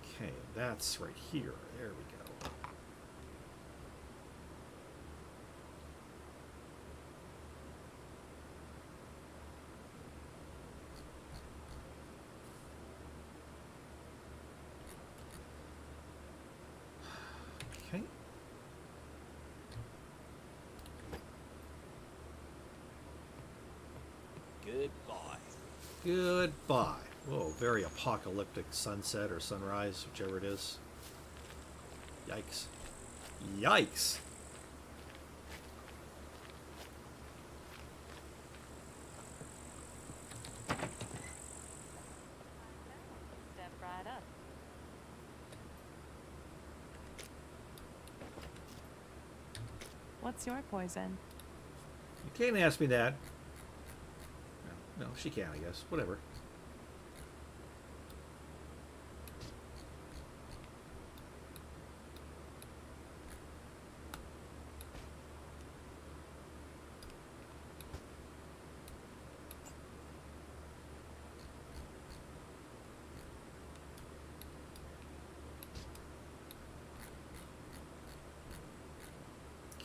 Okay, that's right here. There we go. Goodbye. Goodbye. Whoa, very apocalyptic sunset or sunrise, whichever it is. Yikes. Yikes! Step right up. What's your poison? You can't ask me that. No, she can, I guess. Whatever.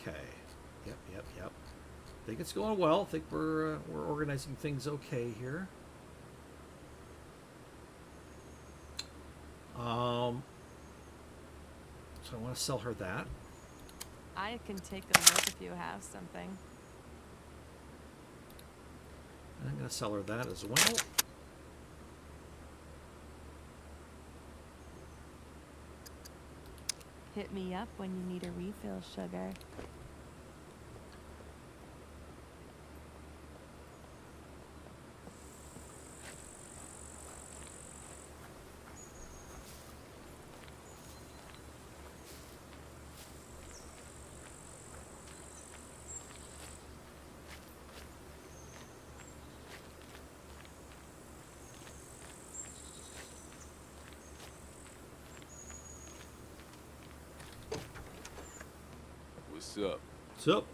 Okay. Yep. I think it's going well. I think we're organizing things okay here. So I want to sell her that. I can take a look if you have something. And I'm going to sell her that as well. Hit me up when you need a refill, sugar. What's up? So,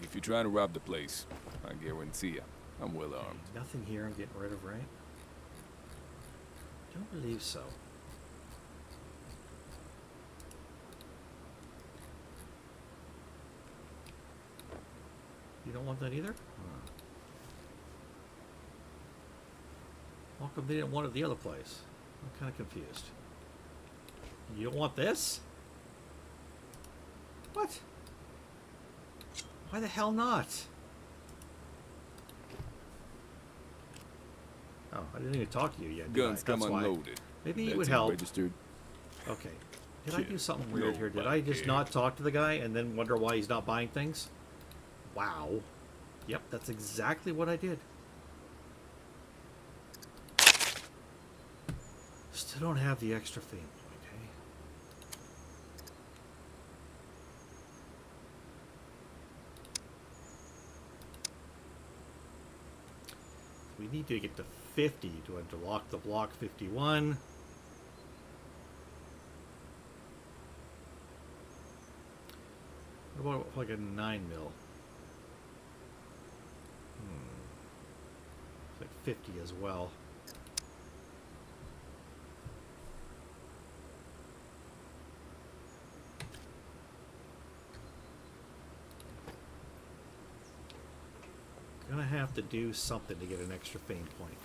If you're trying to rob the place, I guarantee you, I'm well armed. nothing here I'm getting rid of, right? Don't believe so. You don't want that either? Huh. How come they didn't want it the other place? I'm kind of confused. You don't want this? What? Why the hell not? Oh, I didn't even talk to you yet. did I? Guns come That's why. unloaded. Maybe it That's would help. Registered. Okay. Did I do Shit, something weird here? Did I nobody just cares. not talk to the guy and then wonder why he's not buying things? Wow. Yep, that's exactly what I did. Still don't have the extra fame point, eh? We need to get to 50 to unlock the block 51. What about like a 9 mil? It's like 50 as well. Gonna have to do something to get an extra fame point.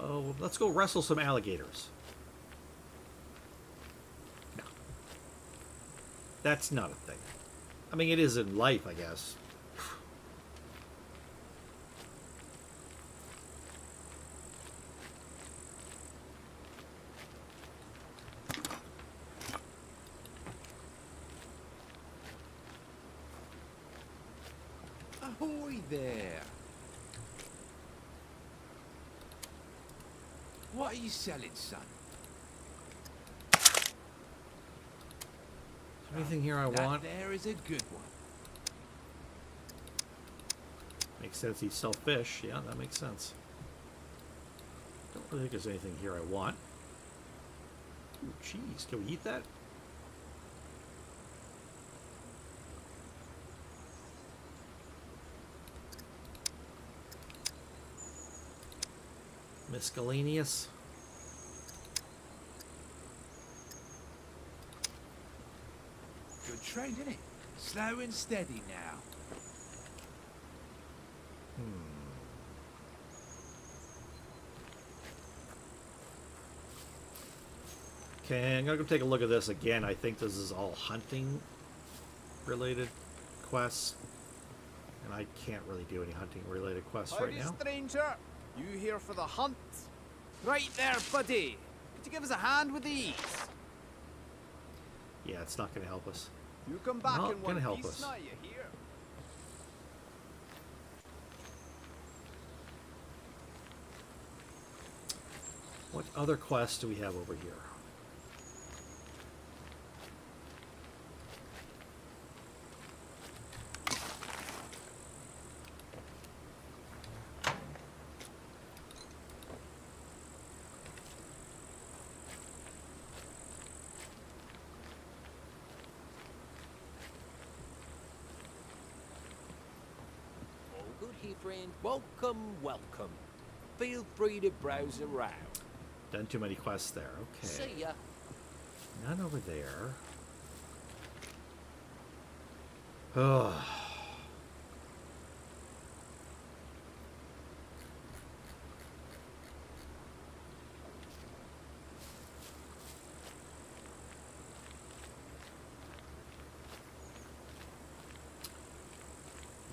Oh, let's go wrestle some alligators. No. That's not a thing. I mean, it is in life, I guess. Ahoy there. What are you selling, son? Anything here I That want? there is a good one. Makes sense he'd sell fish. Yeah, that makes sense. Don't really think there's anything here I want. Ooh, cheese. Can we eat that? Miscellaneous. Good trade, innit? Slow and steady now. Okay, I'm gonna go take a look at this again. I think this is all hunting related quests. And I can't really do any hunting related quests right now. Stranger. You here for the hunt? Right there, buddy. Could you give us a hand with these? Yeah, it's not going to help us. You come back Not in gonna one help piece us. now, you hear? What other quests do we have over here? All good here, friend. Welcome, welcome. Feel free to browse around. Done too many quests there. Okay. See ya. None over there. Ugh.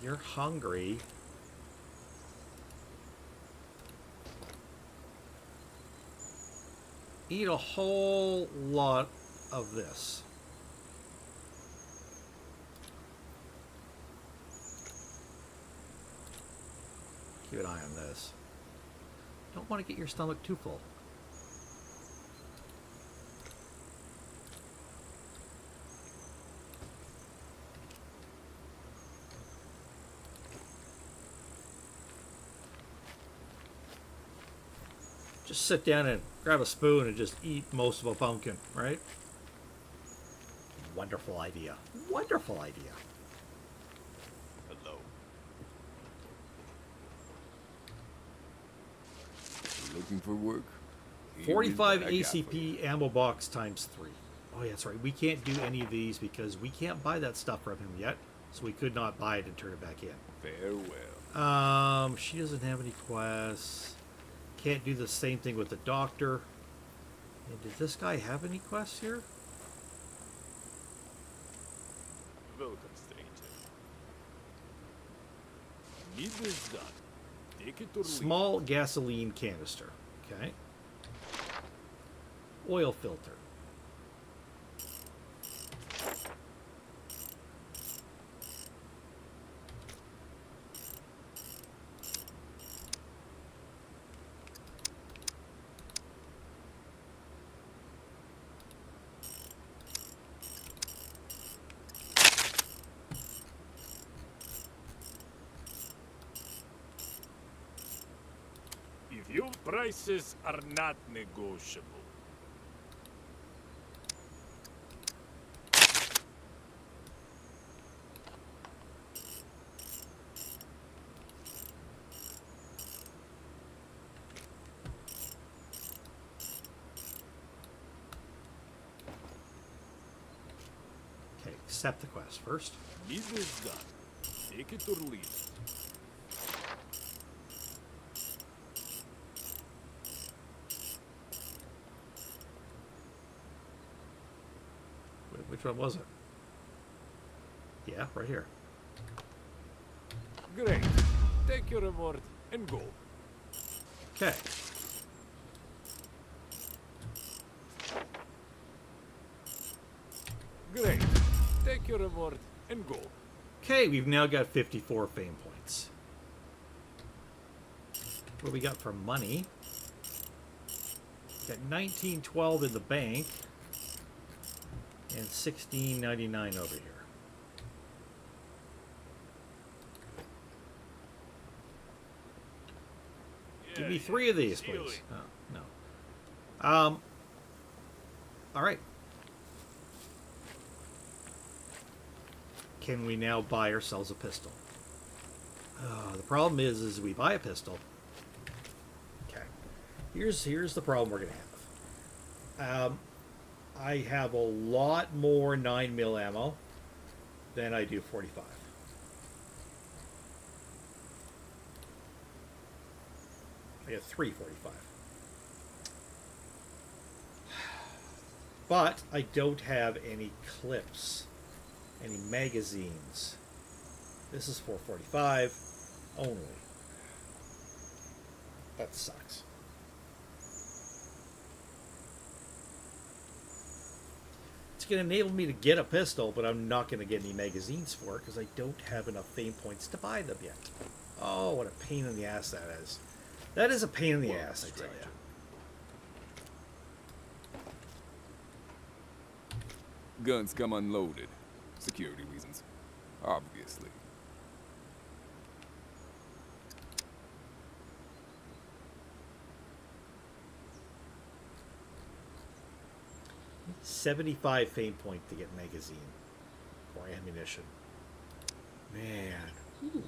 You're hungry. Eat a whole lot of this. Keep an eye on this. Don't want to get your stomach too full. Just sit down and grab a spoon and just eat most of a pumpkin, right? Wonderful idea. Wonderful idea. Hello. Looking for work? Here is 45 what I got for you. ACP ammo box times 3. Oh, yeah, that's right. We can't do any of these because we can't buy that stuff from him yet. So we could not buy it and turn it back in. Farewell. She doesn't have any quests. Can't do the same thing with the doctor. And did this guy have any quests here? Welcome, stranger. Need this done. Take it or leave. Small gasoline canister. Okay. Oil filter. If your prices are not negotiable. Okay, accept the quest first. Business done. Take it or leave it. Which one was it? Yeah, right here. Great. Take your reward and go. Okay. Great. Take your reward and go. Okay, we've now got 54 fame points. What we got for money? Got 1912 in the bank and 16.99 over here. Give me 3 of these, please. Oh, no. All right. Can we now buy ourselves a pistol? The problem is we buy a pistol. Okay. Here's the problem we're gonna have. I have a lot more 9mm ammo than I do 45. I got 345. But I don't have any clips Any magazines? This is 445 only. That sucks. It's going to enable me to get a pistol, but I'm not going to get any magazines for it because I don't have enough fame points to buy them yet. Oh, what a pain in the ass that is. That is a pain in the ass, I tell you. Guns come unloaded. Security reasons. Obviously. $75 fame point to get magazine or ammunition. Man. Ooh.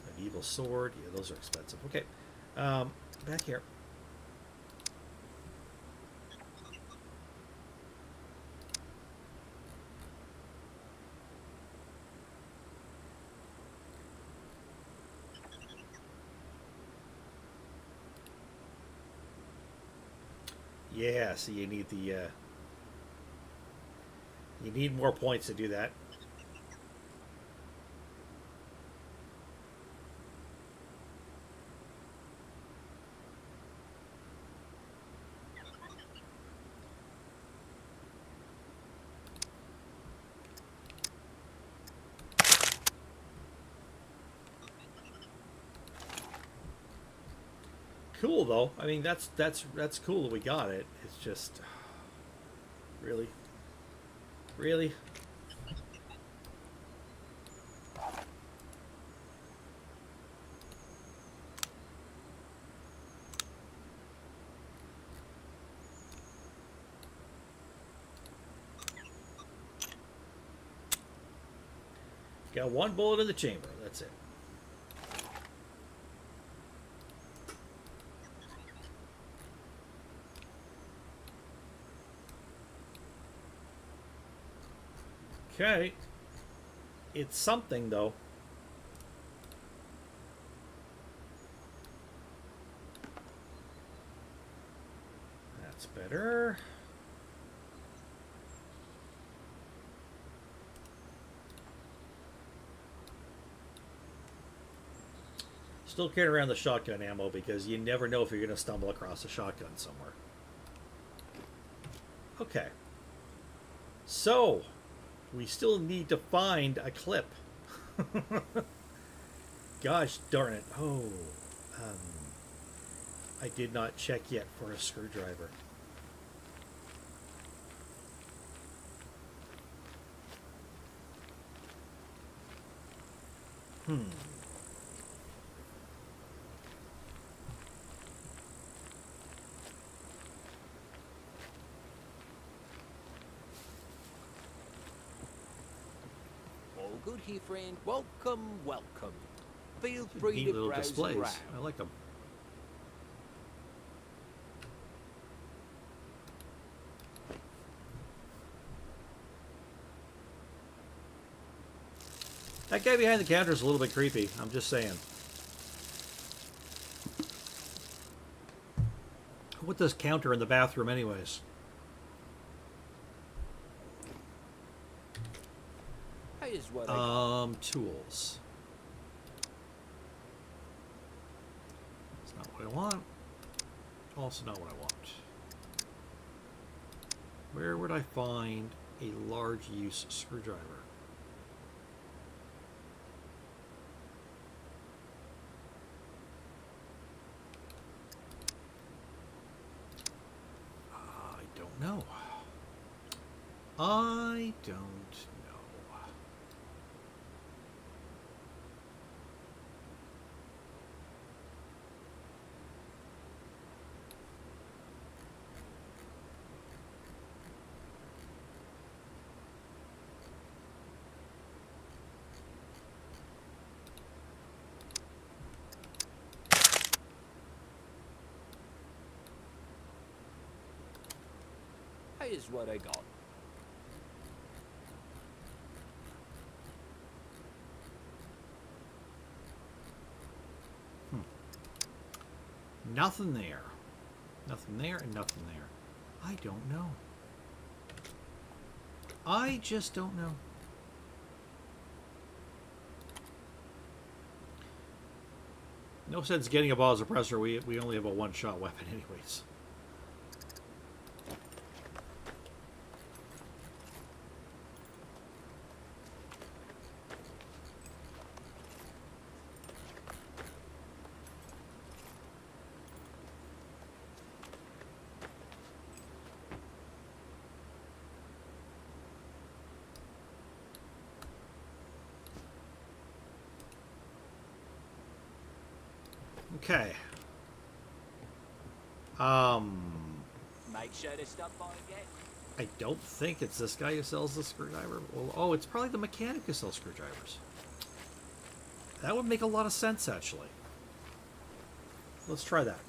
Medieval sword. Yeah, those are expensive. Okay. Back here. Yeah, so you need the you need more points to do that. Cool though. I mean, that's cool that we got it. It's just really. Got one bullet in the chamber. That's it. Okay. It's something, though. That's better. Still carrying around the shotgun ammo because you never know if you're going to stumble across a shotgun somewhere. Okay. So, we still need to find a clip. Gosh darn it. Oh. I did not check yet for a screwdriver. All good here, friend. Welcome, welcome. Feel free Neat to little browse displays. around. I like them. That guy behind the counter is a little bit creepy. I'm just saying. What does counter in the bathroom, anyways? Here's what I got. Tools. It's not what I want. Also not what I want. Where would I find a large use screwdriver? I don't know. I don't know. Here's what I got. Nothing there. Nothing there and nothing there. I don't know. I just don't know. No sense getting a ball suppressor. We only have a one-shot weapon anyways. Okay. Make sure to stop by again. I don't think it's this guy who sells the screwdriver. Well, oh, it's probably the mechanic who sells screwdrivers. That would make a lot of sense, actually. Let's try that.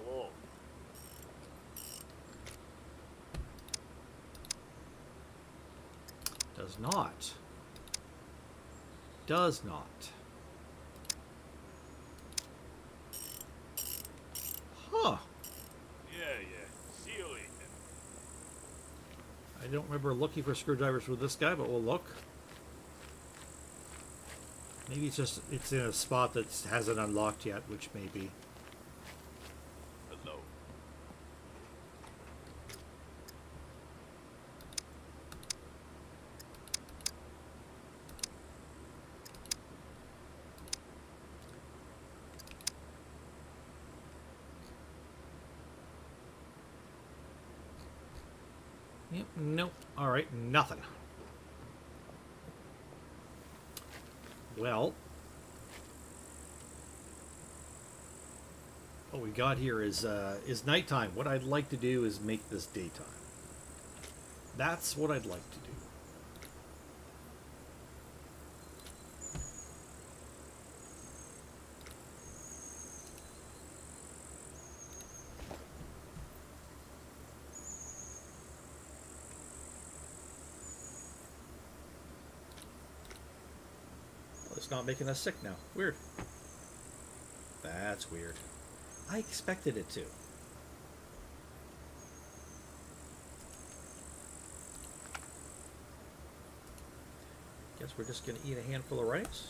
Hello. Does not. Does not. Huh. Yeah. See you later. I don't remember looking for screwdrivers with this guy, but we'll look. Maybe it's in a spot that hasn't unlocked yet, which may be. Hello. Yep, nope. Alright, nothing. Well, what we got here is nighttime. What I'd like to do is make this daytime. That's what I'd like to do. It's not making us sick now. Weird. That's weird. I expected it to. Guess we're just gonna eat a handful of rice.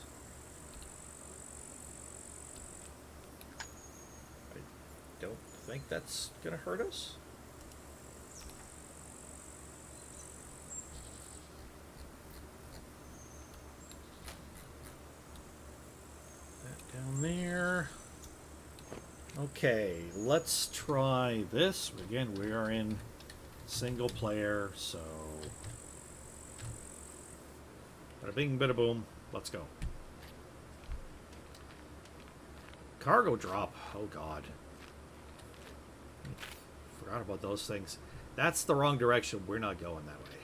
I don't think that's gonna hurt us. Down there. Okay, let's try this. Again, we are in single player, so bada bing, bada boom. Let's go. Cargo drop. Oh god. Forgot about those things. That's the wrong direction. We're not going that way.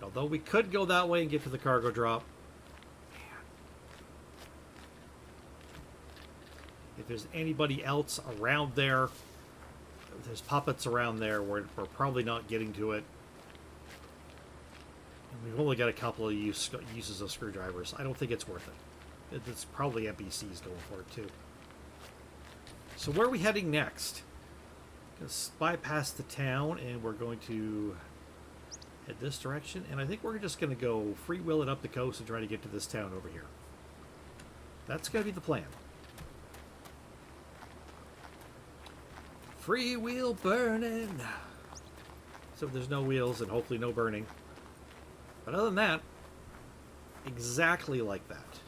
Although we could go that way and get to the cargo drop. If there's anybody else around there, if there's puppets around there, we're probably not getting to it. And we've only got a couple of uses of screwdrivers. I don't think it's worth it. It's probably NPCs going for it too. So where are we heading next? Going to bypass the town, and we're going to head this direction. And I think we're just going to go free will it up the coast and try to get to this town over here. That's going to be the plan. Free wheel burning. So there's no wheels and hopefully no burning. But other than that, exactly like that.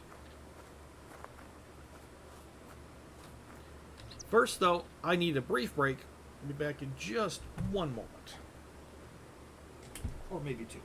First, though, I need a brief break. I'll be back in just one moment. Or maybe two.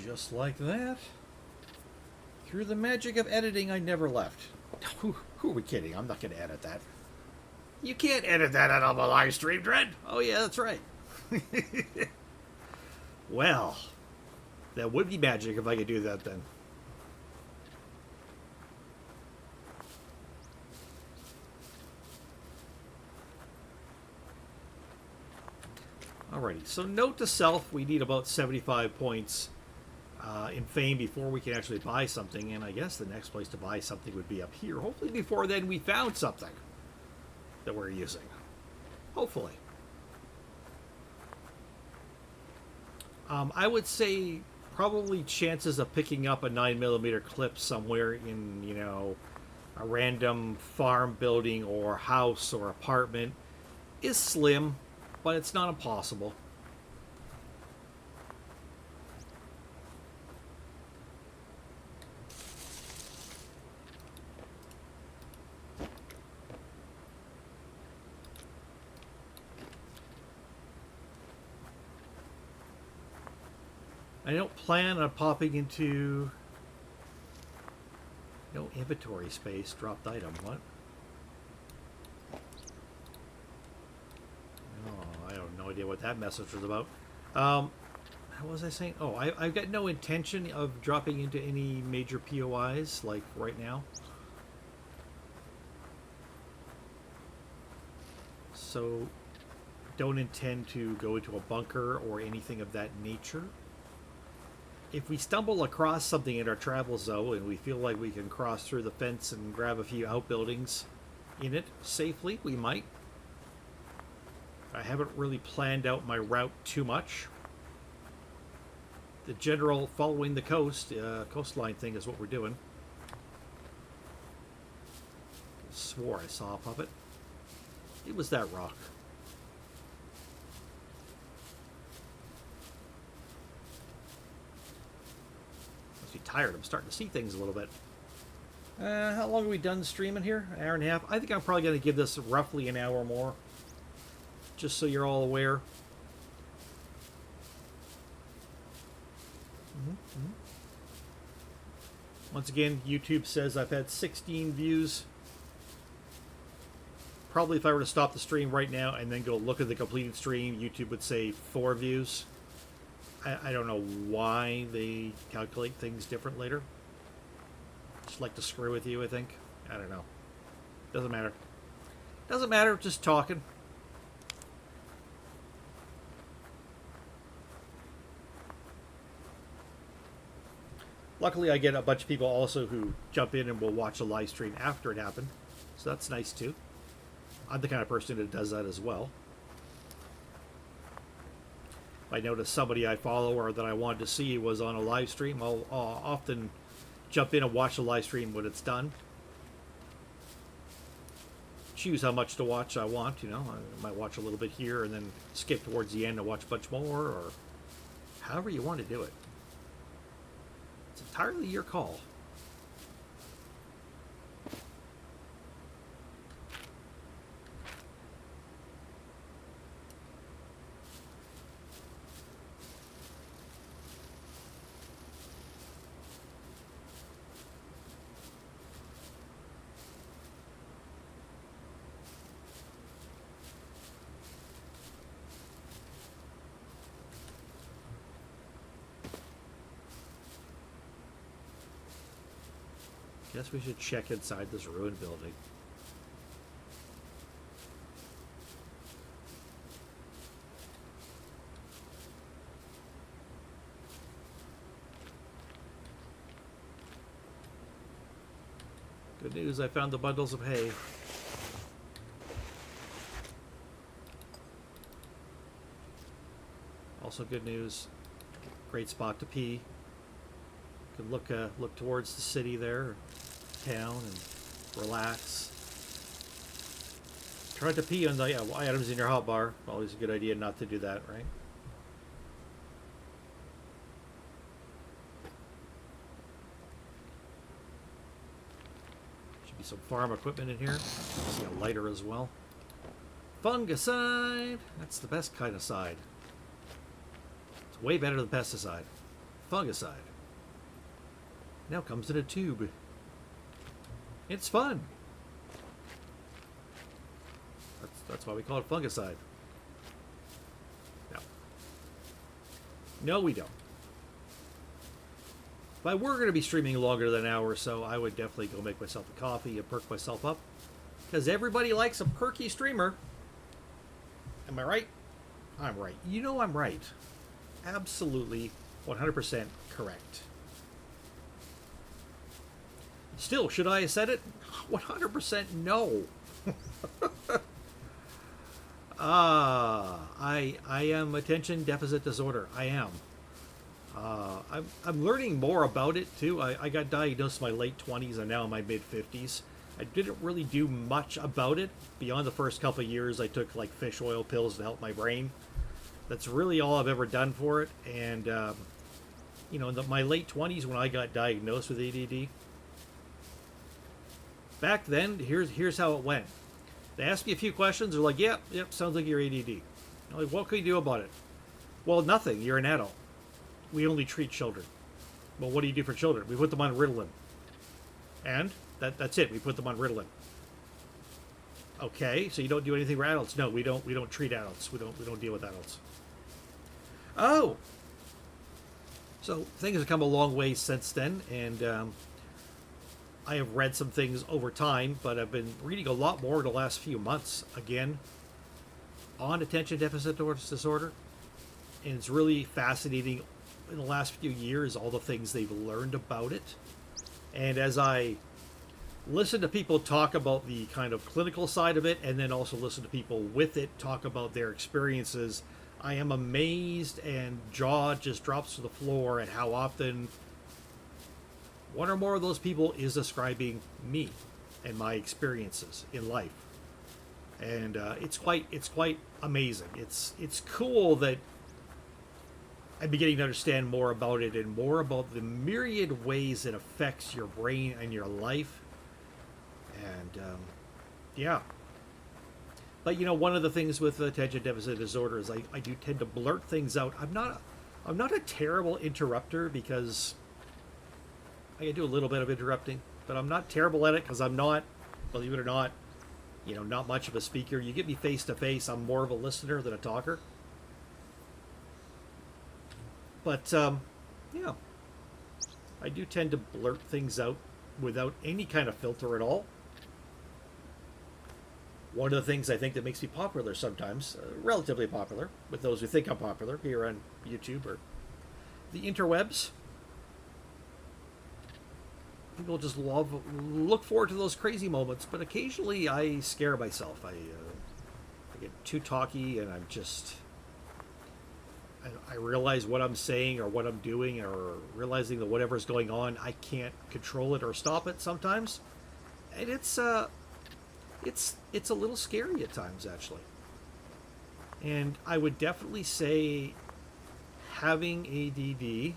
Just like that. Through the magic of editing, I never left. Who are we kidding? I'm not going to edit that. You can't edit that out of a live stream, Dread. Oh, yeah, that's right. Well, that would be magic if I could do that then. Alrighty, so note to self, we need about 75 points in fame before we can actually buy something, and I guess the next place to buy something would be up here. Hopefully before then we found something that we're using. Hopefully. I would say probably chances of picking up a 9mm clip somewhere in, you know, a random farm building or house or apartment is slim, but it's not impossible. I don't plan on popping into no inventory space, dropped item, what? Oh, I have no idea what that message was about. How was I saying? Oh, I've got no intention of dropping into any major POIs, like right now. So, don't intend to go into a bunker or anything of that nature. If we stumble across something in our travel zone and we feel like we can cross through the fence and grab a few outbuildings in it safely, we might. I haven't really planned out my route too much. The general following the coastline thing is what we're doing. I swore I saw a puppet. It was that rock. Must be tired. I'm starting to see things a little bit. How long have we done streaming here? An hour and a half? I think I'm probably going to give this roughly an hour more. Just so you're all aware. Once again, YouTube says I've had 16 views. Probably if I were to stop the stream right now and then go look at the completed stream, YouTube would say 4 views. I don't know why they calculate things different later. Just like to screw with you, I think. I don't know. Doesn't matter. Doesn't matter, just talking. Luckily, I get a bunch of people also who jump in and will watch a live stream after it happened. So that's nice, too. I'm the kind of person that does that as well. If I notice somebody I follow or that I wanted to see was on a live stream, I'll often jump in and watch the live stream when it's done. Choose how much to watch I want, you know. I might watch a little bit here and then skip towards the end and watch a bunch more, or however you want to do it. It's entirely your call. Guess we should check inside this ruined building. Good news, I found the bundles of hay. Also good news, great spot to pee. Could look towards the city there, town, and relax. Try to pee on the items in your hotbar. Always a good idea not to do that, right? Should be some farm equipment in here. See a lighter as well. Fungicide! That's the best kind of side. It's way better than pesticide. fungicide. Now comes in a tube. It's fun. That's why we call it fungicide. No. No, we don't. If I were going to be streaming longer than an hour or so, I would definitely go make myself a coffee and perk myself up. Because everybody likes a perky streamer. Am I right? I'm right. You know I'm right. Absolutely 100% correct. Still, should I have said it? 100% no. I am attention deficit disorder. I am. I'm learning more about it too. I got diagnosed in my late 20s and now in my mid 50s. I didn't really do much about it beyond the first couple of years. I took like fish oil pills to help my brain. That's really all I've ever done for it. And you know, in my late 20s when I got diagnosed with ADD, back then, here's how it went. They asked me a few questions. They're like, yep, sounds like you're ADD. I'm like, what can you do about it? Well, nothing. You're an adult. We only treat children. Well, what do you do for children? We put them on Ritalin. And that's it. We put them on Ritalin. Okay, so you don't do anything for adults? No, we don't treat adults. We don't deal with adults. Oh, so things have come a long way since then, and I have read some things over time, but I've been reading a lot more in the last few months, again, on attention deficit disorder. And it's really fascinating in the last few years, all the things they've learned about it. And as I listen to people talk about the kind of clinical side of it, and then also listen to people with it talk about their experiences, I am amazed and jaw just drops to the floor at how often one or more of those people is describing me and my experiences in life. And it's quite amazing. It's cool that I'm beginning to understand more about it and more about the myriad ways it affects your brain and your life. And yeah. But you know, one of the things with attention deficit disorder is I do tend to blurt things out. I'm not a terrible interrupter because I do a little bit of interrupting, but I'm not terrible at it because I'm not, believe it or not, you know, not much of a speaker. You get me face to face, I'm more of a listener than a talker. But yeah, I do tend to blurt things out without any kind of filter at all. One of the things I think that makes me popular sometimes, relatively popular, with those who think I'm popular here on YouTube or the interwebs. People just look forward to those crazy moments, but occasionally I scare myself. I get too talky, and I realize what I'm saying or what I'm doing, or realizing that whatever's going on, I can't control it or stop it sometimes, and it's a little scary at times, actually. And I would definitely say having ADD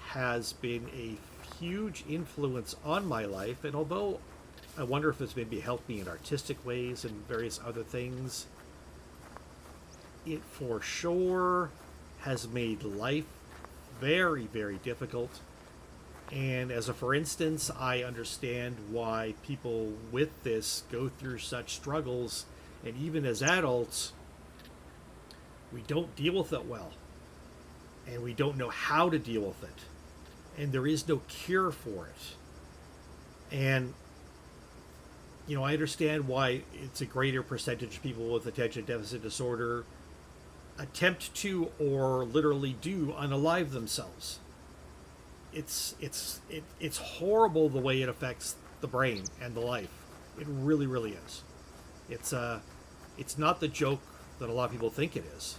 has been a huge influence on my life, and although I wonder if it's maybe helped me in artistic ways and various other things, it for sure has made life very, very difficult. And as a for instance, I understand why people with this go through such struggles, and even as adults, we don't deal with it well, and we don't know how to deal with it. And there is no cure for it. And, you know, I understand why it's a greater percentage of people with attention deficit disorder attempt to or literally do unalive themselves. It's horrible the way it affects the brain and the life. It really, really is. It's not the joke that a lot of people think it is.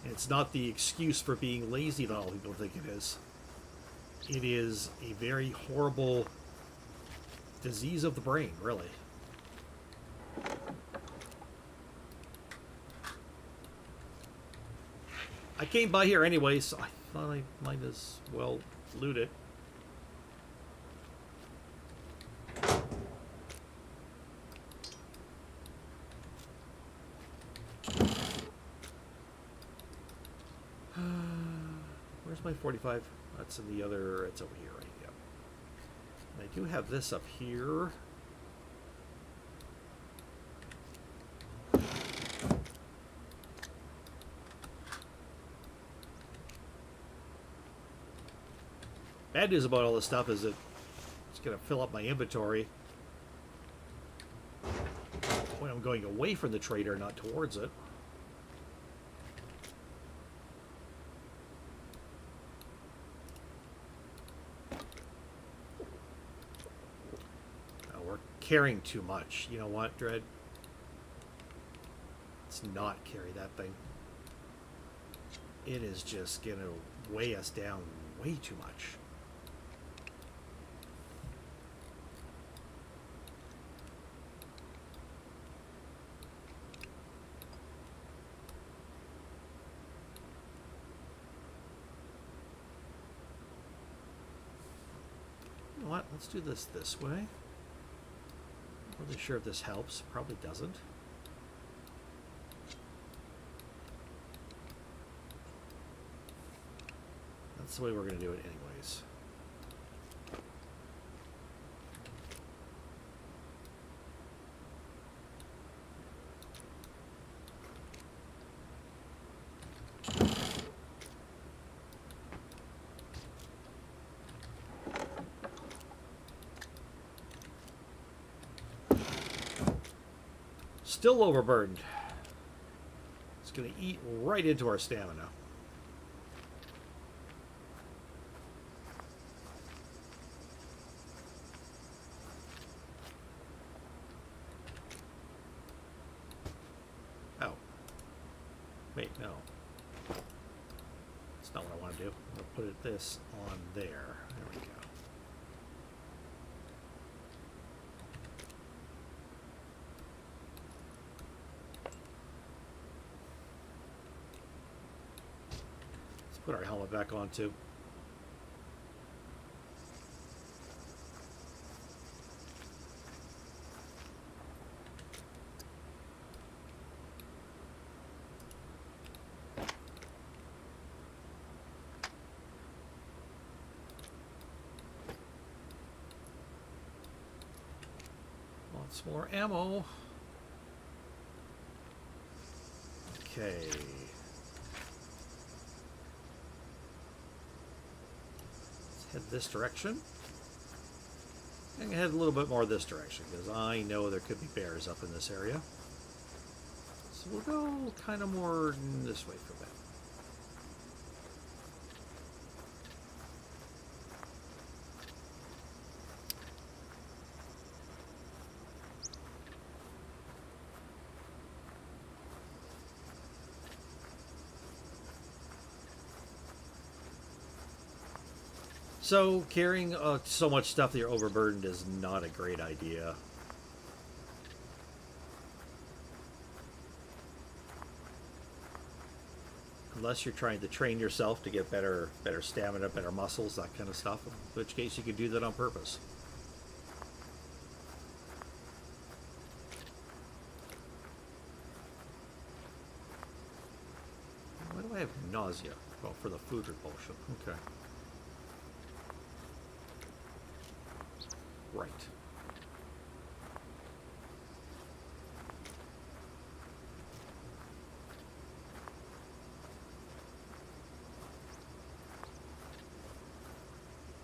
And it's not the excuse for being lazy that a lot of people think it is. It is a very horrible disease of the brain, really. I came by here anyway, so I thought I might as well loot it. 2045. That's in the other. It's over here, right? Yeah. And I do have this up here. Bad news about all this stuff is that it's going to fill up my inventory when I'm going away from the trader, not towards it. Oh, we're carrying too much. You know what, Dread? Let's not carry that thing. It is just going to weigh us down way too much. You know what? Let's do this way. Not really sure if this helps. Probably doesn't. That's the way we're going to do it anyways. Still overburdened. It's going to eat right into our stamina. Oh. Wait, no. That's not what I want to do. I'm going to put this on there. There we go. Put our helmet back on too. Lots more ammo. Okay. Head this direction. I'm gonna head a little bit more this direction because I know there could be bears up in this area. So we'll go kind of more this way for that. So carrying so much stuff that you're overburdened is not a great idea. Unless you're trying to train yourself to get better stamina, better muscles, that kind of stuff. In which case you could do that on purpose. Why do I have nausea? Well, for the food repulsion. Okay. Right.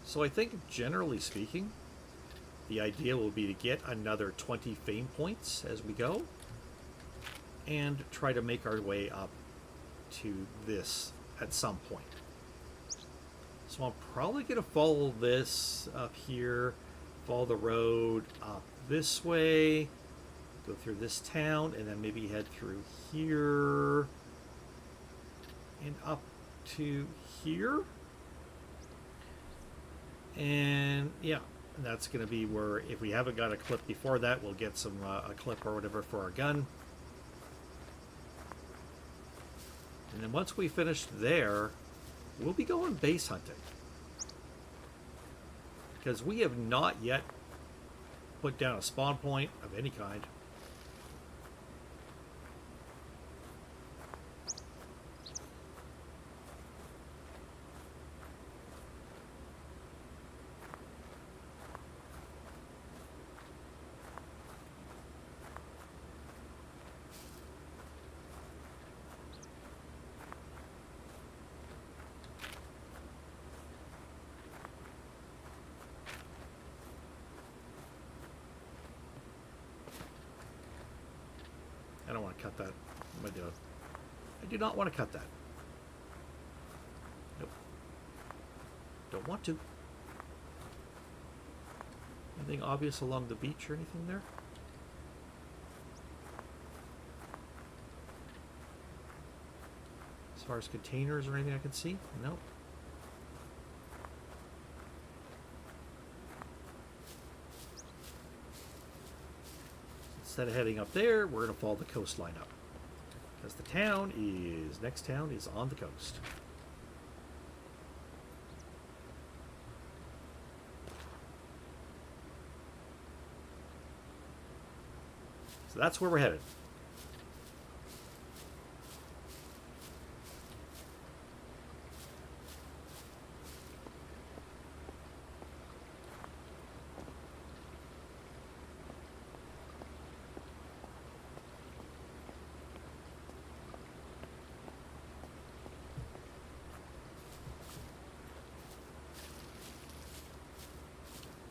So I think, generally speaking, the idea will be to get another 20 fame points as we go, and try to make our way up to this at some point. So I'm probably going to follow this up here. Follow the road up this way, go through this town, and then maybe head through here and up to here. And yeah, that's going to be where, if we haven't got a clip before that, we'll get some a clip or whatever for our gun. And then once we finish there, we'll be going base hunting. Because we have not yet put down a spawn point of any kind. I don't want to cut that. What am I doing? I do not want to cut that. Nope. Don't want to. Anything obvious along the beach or anything there? As far as containers or anything I can see? Nope. Instead of heading up there, we're going to follow the coastline up. Because the town is, next town is on the coast. So that's where we're headed.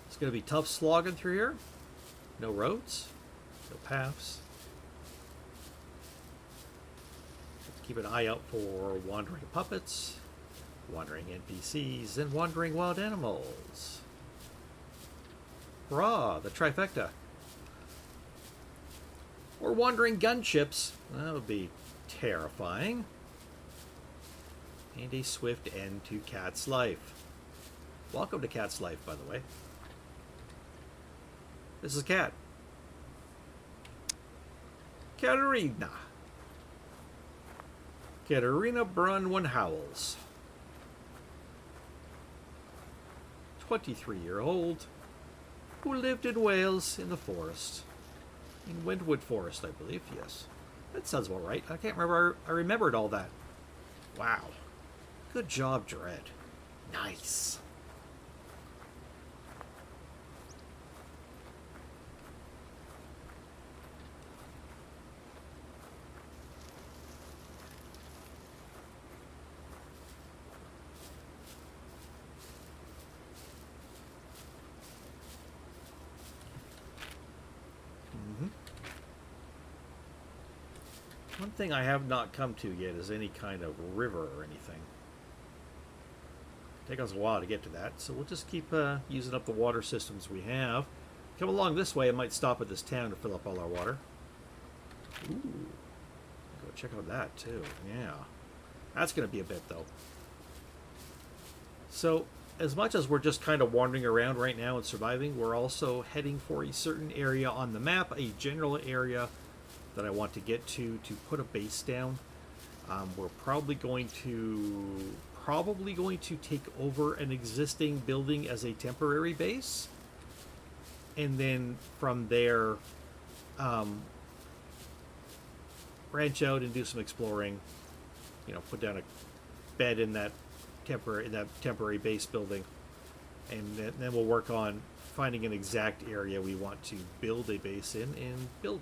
It's going to be tough slogging through here. No roads, no paths. Keep an eye out for wandering puppets, wandering NPCs, and wandering wild animals. Hurrah, the trifecta. Or wandering gunships. That would be terrifying. And a swift end to Cat's life. Welcome to Cat's life, by the way. This is Cat. Katerina. Katerina Brunwan Howells. 23-year-old who lived in Wales in the forest. In Windwood Forest, I believe, yes. That sounds about right. I can't remember. I remembered all that. Wow. Good job, Dread. Nice. One thing I have not come to yet is any kind of river or anything. Take us a while to get to that, so we'll just keep using up the water systems we have. Come along this way, I might stop at this town to fill up all our water. Ooh. Go check out that too, yeah. That's going to be a bit though. So, as much as we're just kind of wandering around right now and surviving, we're also heading for a certain area on the map, a general area that I want to get to put a base down. We're probably going to take over an existing building as a temporary base, and then from there branch out and do some exploring. You know, put down a bed in that temporary base building, and then we'll work on finding an exact area we want to build a base in and build.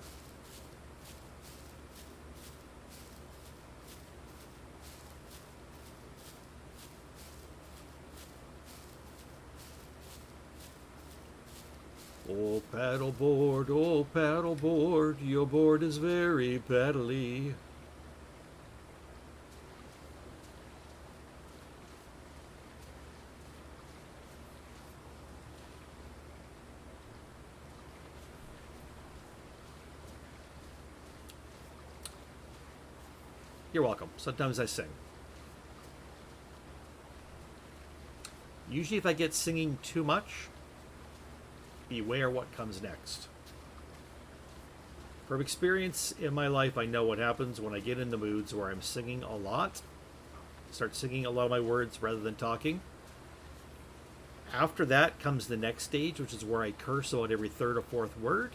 Oh paddleboard, your board is very paddly. You're welcome. Sometimes I sing. Usually if I get singing too much, beware what comes next. From experience in my life, I know what happens when I get in the moods where I'm singing a lot. Start singing a lot of my words rather than talking. After that comes the next stage, which is where I curse on every third or fourth word,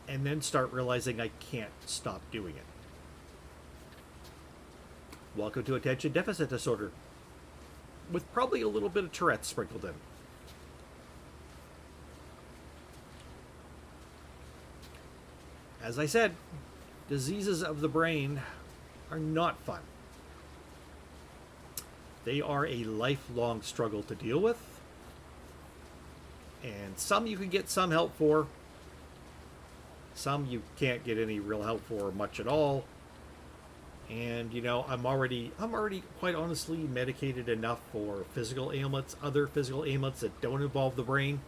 and then start realizing I can't stop doing it. Welcome to attention deficit disorder, with probably a little bit of Tourette's sprinkled in. As I said, diseases of the brain are not fun. They are a lifelong struggle to deal with. And some you can get some help for. Some you can't get any real help for much at all. And you know, I'm already quite honestly medicated enough for physical ailments, other physical ailments that don't involve the brain.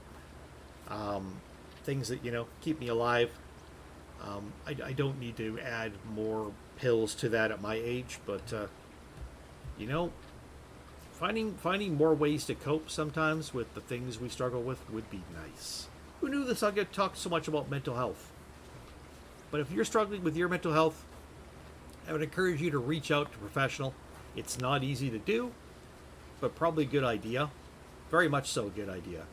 Things that, you know, keep me alive. I don't need to add more pills to that at my age, but you know, finding more ways to cope sometimes with the things we struggle with would be nice. Who knew this? I'll get talked so much about mental health. But if you're struggling with your mental health, I would encourage you to reach out to a professional. It's not easy to do, but probably a good idea. Very much so a good idea.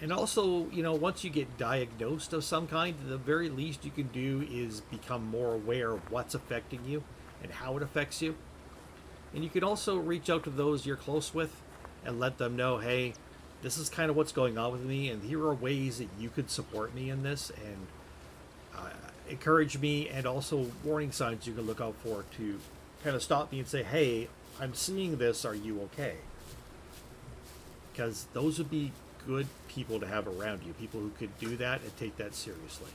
And also, you know, once you get diagnosed of some kind, the very least you can do is become more aware of what's affecting you and how it affects you. And you can also reach out to those you're close with and let them know, hey, this is kind of what's going on with me, and here are ways that you could support me in this, and encourage me, and also warning signs you can look out for to kind of stop me and say, hey, I'm seeing this, are you okay? Because those would be good people to have around you, people who could do that and take that seriously.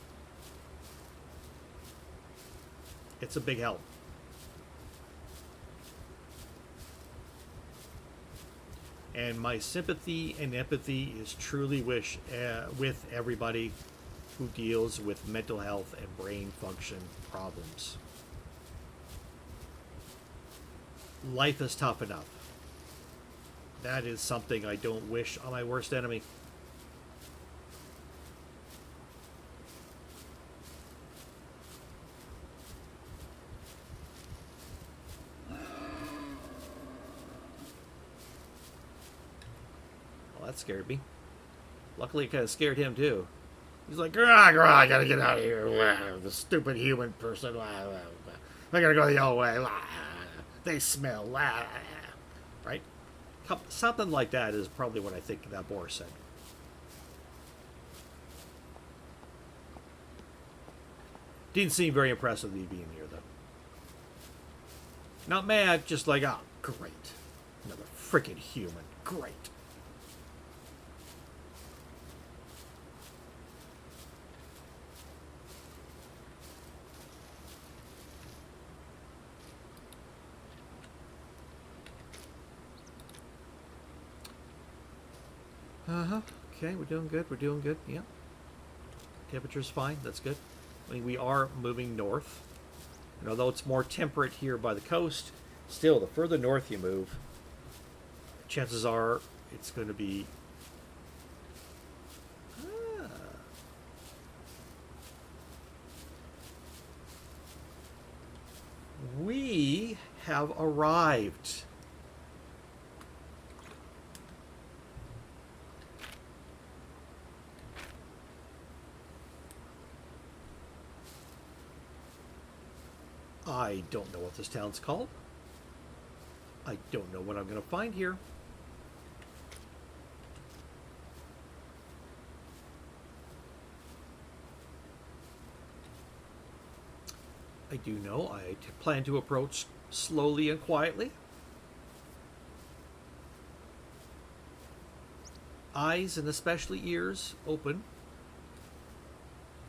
It's a big help. And my sympathy and empathy is truly with everybody who deals with mental health and brain function problems. Life is tough enough. That is something I don't wish on my worst enemy. Well, that scared me. Luckily, it kind of scared him too. He's like, grah, grah, I gotta get out of here. The stupid human person. I gotta go the other way. They smell. Right? Something like that is probably what I think that boar said. Didn't seem very impressed with me being here, though. Not mad, just like, oh, great. Another freaking human. Great. Okay, we're doing good. We're doing good. Yeah. Temperature's fine. That's good. I mean, we are moving north. And although it's more temperate here by the coast, still, the further north you move, chances are it's going to be... We have arrived. I don't know what this town's called. I don't know what I'm going to find here. I do know I plan to approach slowly and quietly. Eyes and especially ears open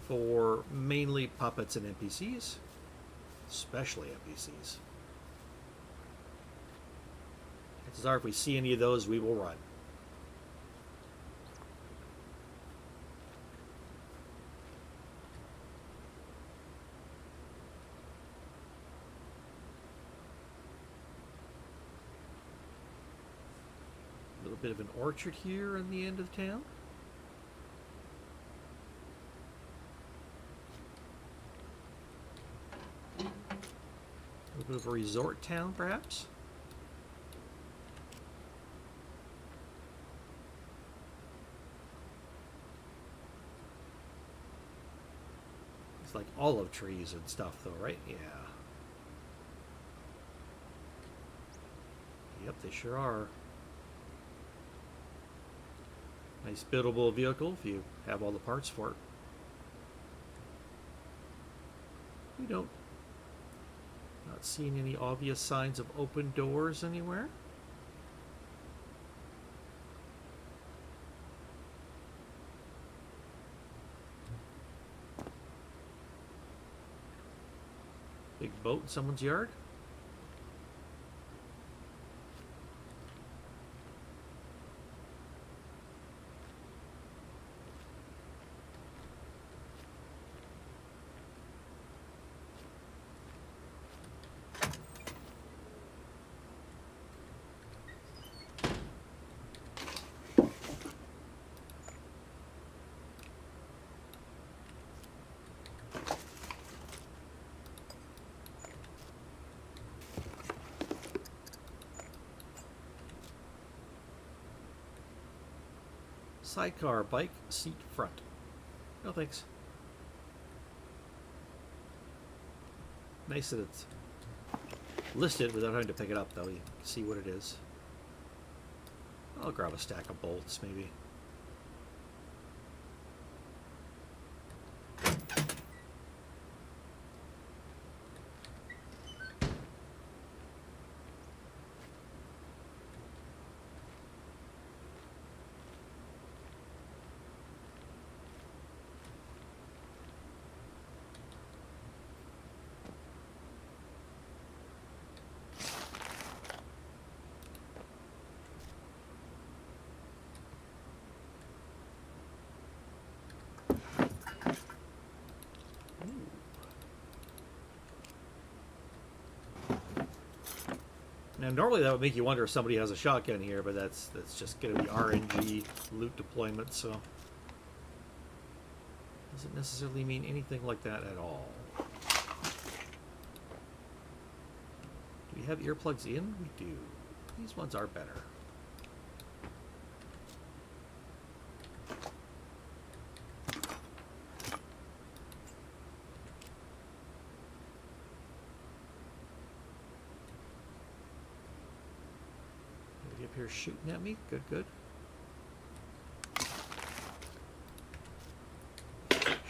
for mainly puppets and NPCs. Especially NPCs. Chances are if we see any of those, we will run. A little bit of an orchard here in the end of town. A little bit of a resort town, perhaps. It's like olive trees and stuff, though, right? Yeah. Yep, they sure are. Nice buildable vehicle if you have all the parts for it. We don't. Not seeing any obvious signs of open doors anywhere. Big boat in someone's yard? Sidecar, bike, seat front. No thanks. Nice that it's listed without having to pick it up, though. You can see what it is. I'll grab a stack of bolts, maybe. Now, normally that would make you wonder if somebody has a shotgun here, but that's just going to be RNG loot deployment, so doesn't necessarily mean anything like that at all. Do we have earplugs in? We do. These ones are better. Up here shooting at me. Good, good.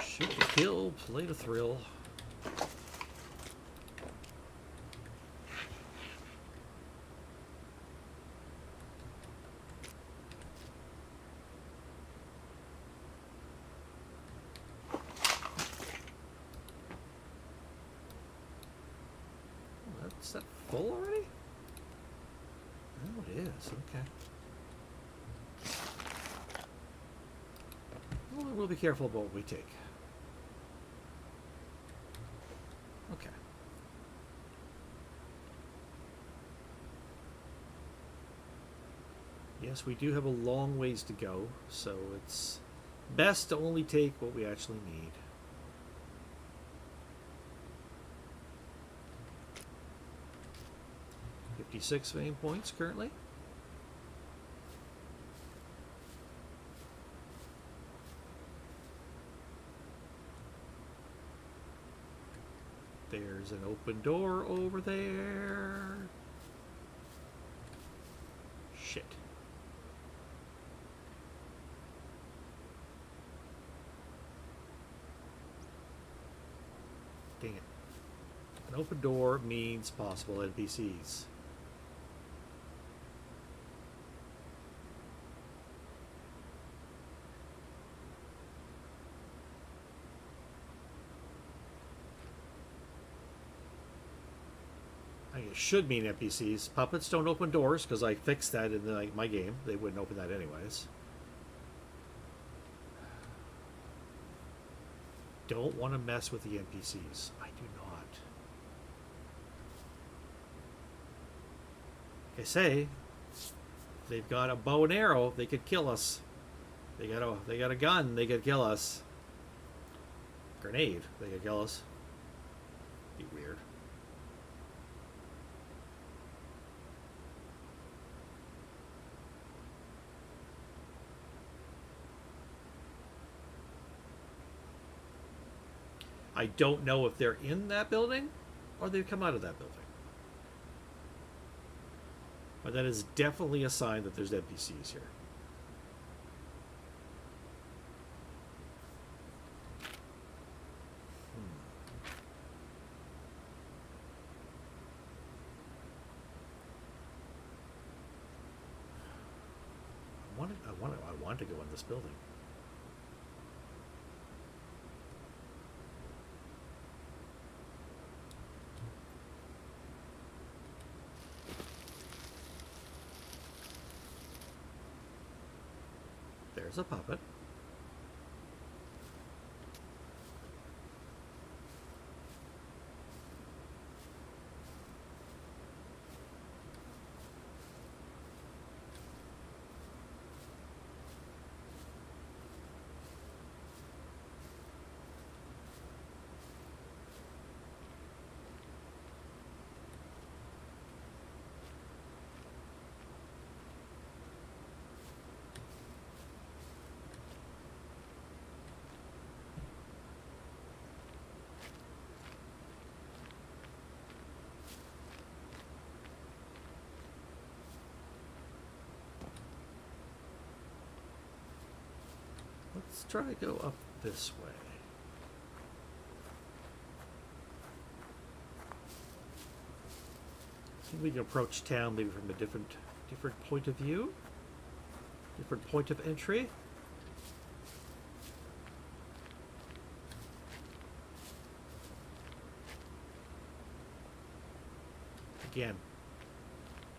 Shoot to kill, play to thrill. Oh, that's that full already? Oh, it is. Okay. Well, we'll be careful about what we take. Okay. Yes, we do have a long ways to go, so it's best to only take what we actually need. Six vein points currently. There's an open door over there. Shit. Dang it. An open door means possible NPCs. It should mean NPCs. Puppets don't open doors because I fixed that in my game. They wouldn't open that anyways. Don't want to mess with the NPCs. I do not. Like I say, they've got a bow and arrow. They could kill us. They got a gun. They could kill us. Grenade. They could kill us. Be weird. I don't know if they're in that building or they've come out of that building. But that is definitely a sign that there's NPCs here. I want to go in this building. There's a puppet. Let's try to go up this way. See if we can approach town maybe from a different point of view, different point of entry. Again,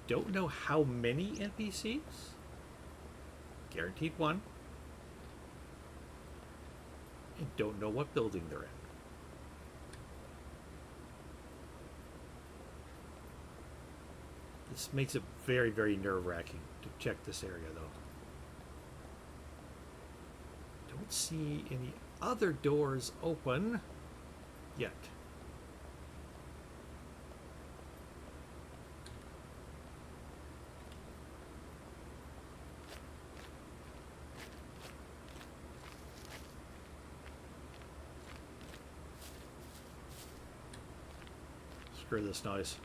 don't know how many NPCs. Guaranteed one. And don't know what building they're in. This makes it very, very nerve-wracking to check this area, though. Don't see any other doors open yet. Screw this noise.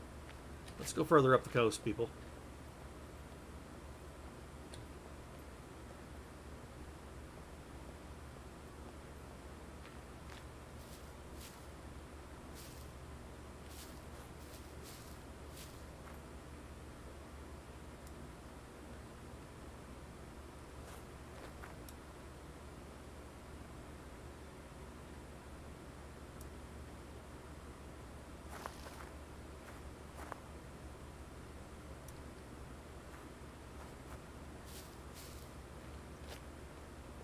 Let's go further up the coast, people.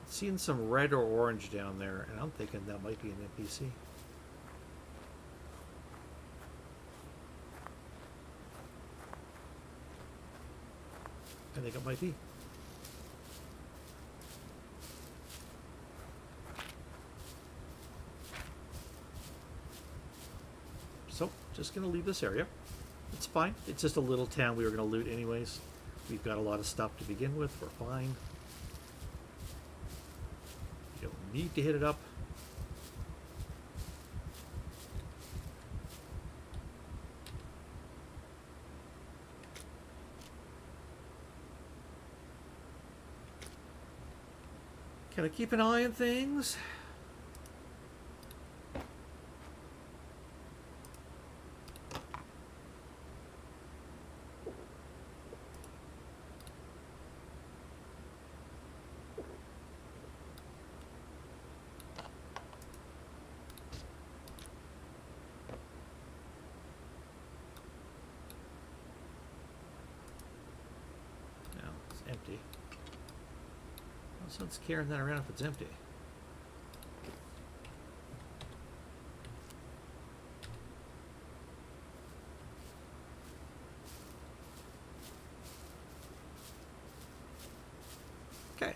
Seeing some red or orange down there, and I'm thinking that might be an NPC. I think it might be. So, just gonna leave this area. It's fine. It's just a little town we were gonna loot anyways. We've got a lot of stuff to begin with. We're fine. Need to hit it up. Can I keep an eye on things? Empty. No sense carrying that around if it's empty. Okay.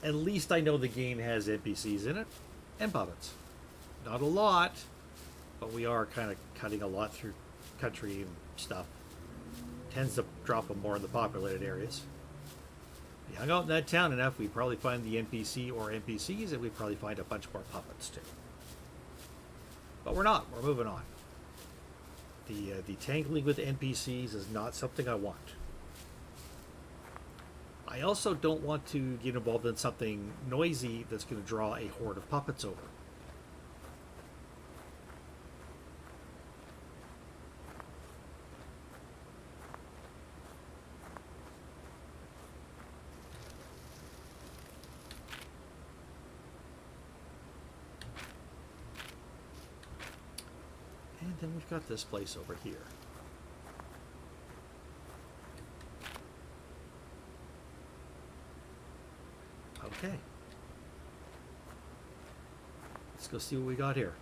At least I know the game has NPCs in it and puppets. Not a lot, but we are kind of cutting a lot through country and stuff. Tends to drop them more in the populated areas. If you hung out in that town enough, we'd probably find the NPC or NPCs, and we'd probably find a bunch more puppets too. But we're not. We're moving on. The tangling with NPCs is not something I want. I also don't want to get involved in something noisy that's going to draw a horde of puppets over. And then we've got this place over here. Let's go see what we got here.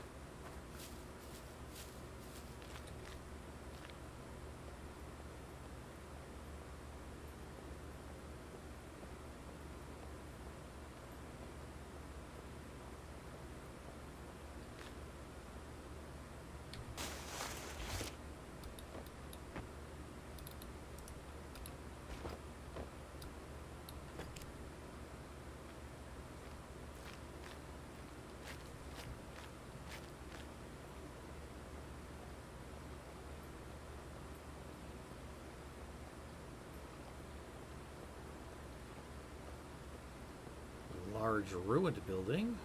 Large ruined building.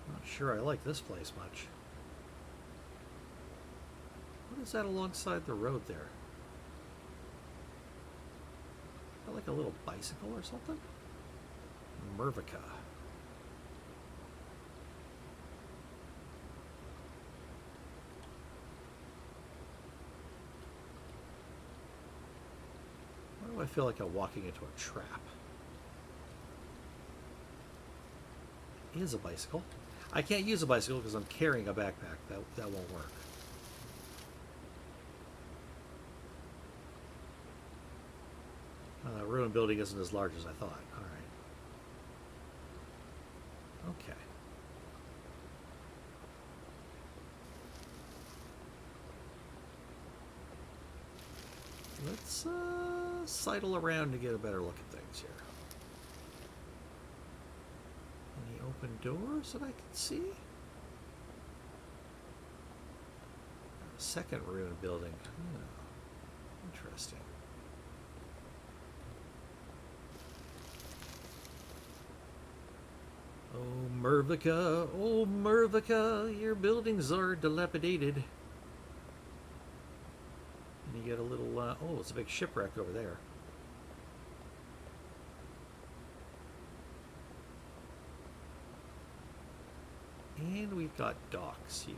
Not sure I like this place much. What is that alongside the road there? Like a little bicycle or something? Mervica. Why do I feel like I'm walking into a trap? It is a bicycle. I can't use a bicycle because I'm carrying a backpack. That won't work. Ruined building isn't as large as I thought. All right. Okay. Let's sidle around to get a better look at things here. Any open doors that I can see? Second ruined building. Interesting. Oh, Mervica, your buildings are dilapidated. And you get a little, oh, it's a big shipwreck over there. And we've got docks here.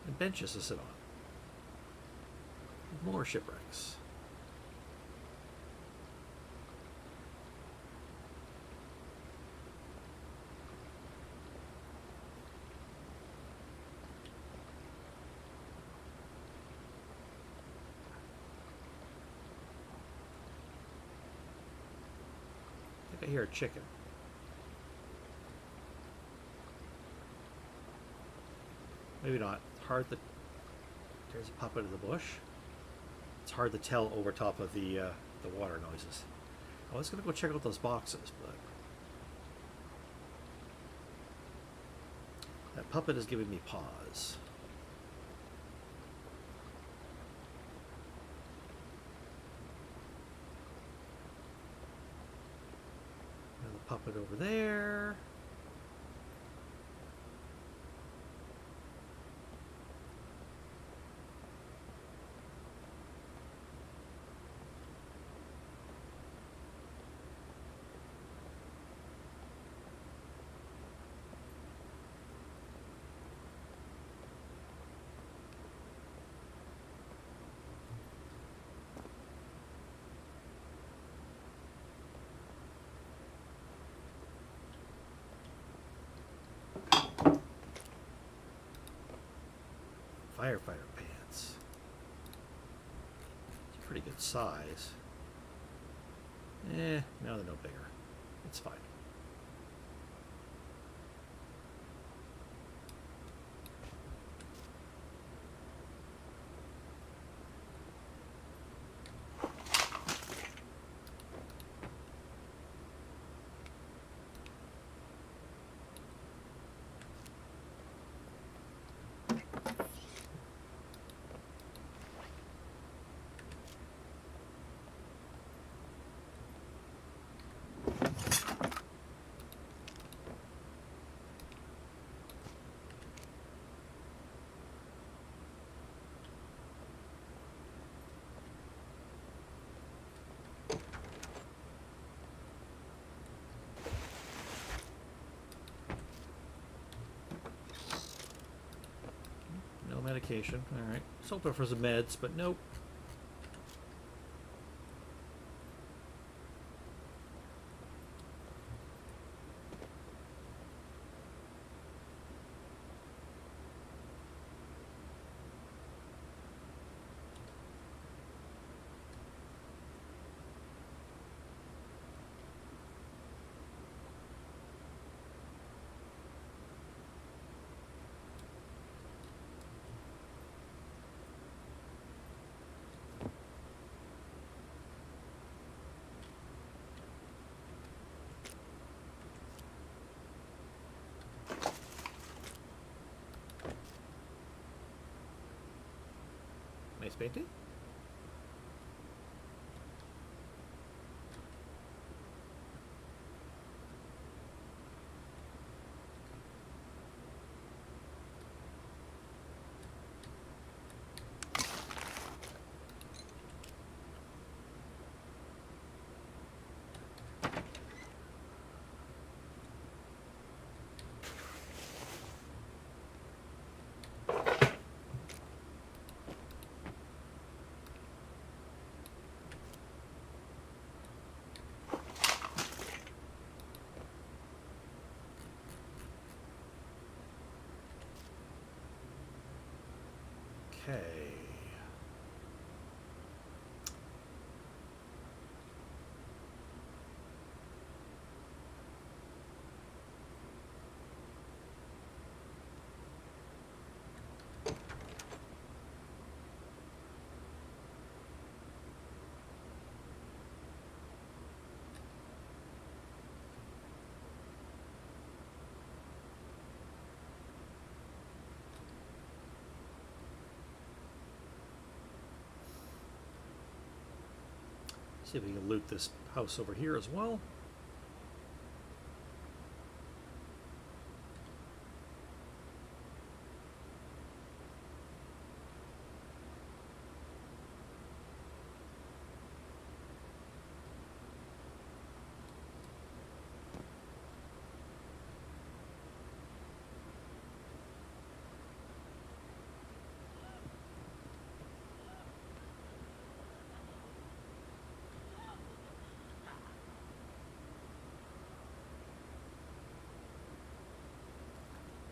And benches to sit on. More shipwrecks. I hear a chicken. Maybe not. Hard to. There's a puppet in the bush. It's hard to tell over top of the water noises. I was gonna go check out those boxes, but that puppet is giving me pause. Puppet over there. Firefighter pants. It's pretty good size. Now they're no bigger. It's fine. medication. Alright. Just hoping for some meds, but nope. Nice painting. Okay. See if we can loot this house over here as well.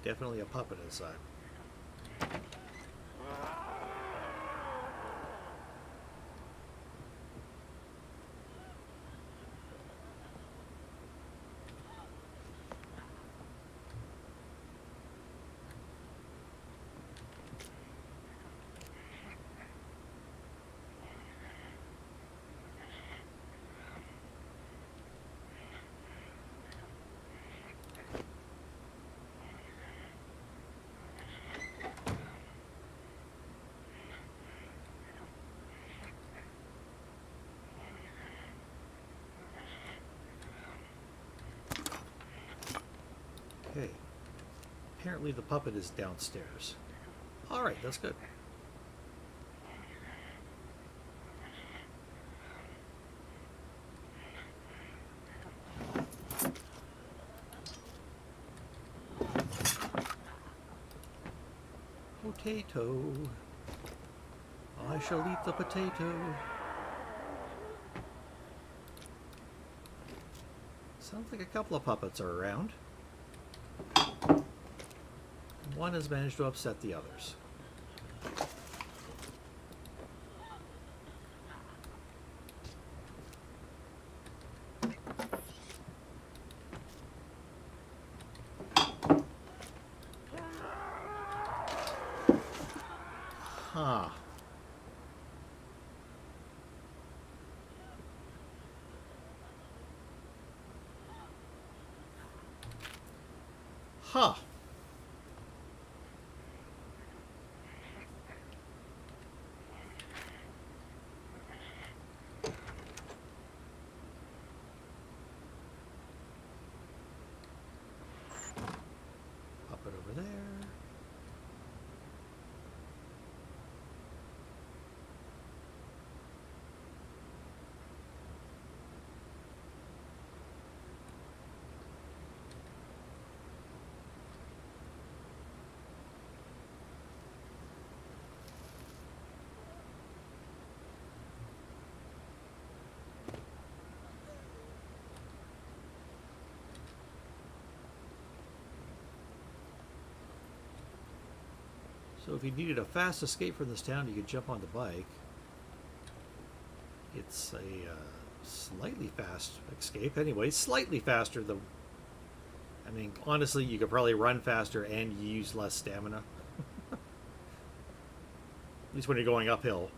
Definitely a puppet inside. Okay. Apparently the puppet is downstairs. Alright, that's good. Potato. I shall eat the potato. Sounds like a couple of puppets are around. One has managed to upset the others. Huh. Huh. Puppet over there. So if you needed a fast escape from this town, you could jump on the bike. It's a slightly fast escape anyway. Slightly faster than... I mean, honestly, you could probably run faster and use less stamina. At least when you're going uphill.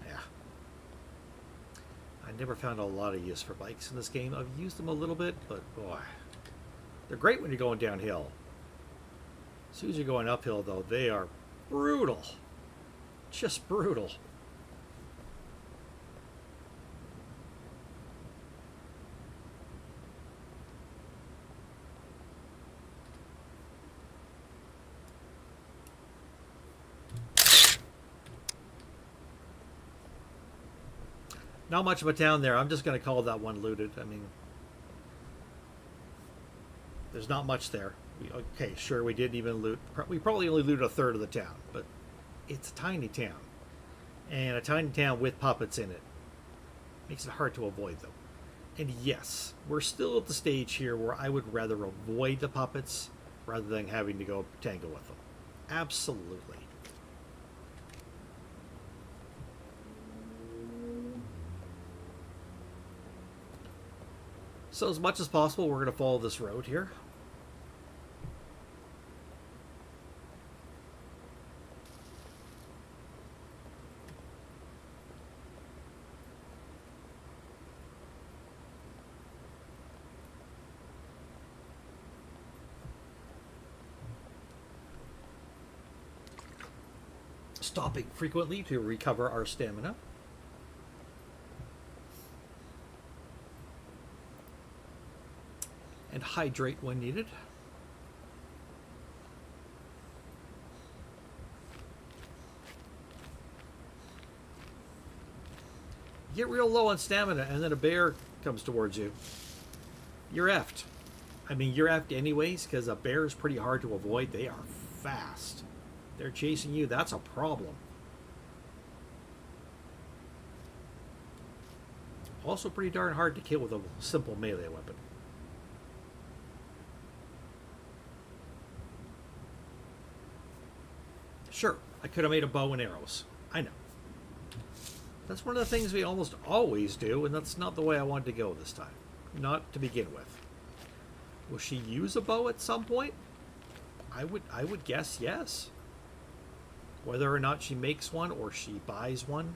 Yeah. I never found a lot of use for bikes in this game. I've used them a little bit, but boy. They're great when you're going downhill. As soon as you're going uphill, though, they are brutal. Just brutal. Not much of a town there. I'm just going to call that one looted. I mean, there's not much there. Okay, sure, we didn't even loot. We probably only looted a third of the town, but it's a tiny town. And a tiny town with puppets in it makes it hard to avoid them. And yes, we're still at the stage here where I would rather avoid the puppets rather than having to go tangle with them. Absolutely. So as much as possible, we're going to follow this road here. Stopping frequently to recover our stamina. And hydrate when needed. Get real low on stamina and then a bear comes towards you. You're effed. I mean, you're effed anyways because a bear is pretty hard to avoid. They are fast. They're chasing you. That's a problem. Also pretty darn hard to kill with a simple melee weapon. Sure, I could have made a bow and arrows. I know. That's one of the things we almost always do, and that's not the way I wanted to go this time. Not to begin with. Will she use a bow at some point? I would guess yes. Whether or not she makes one, or she buys one,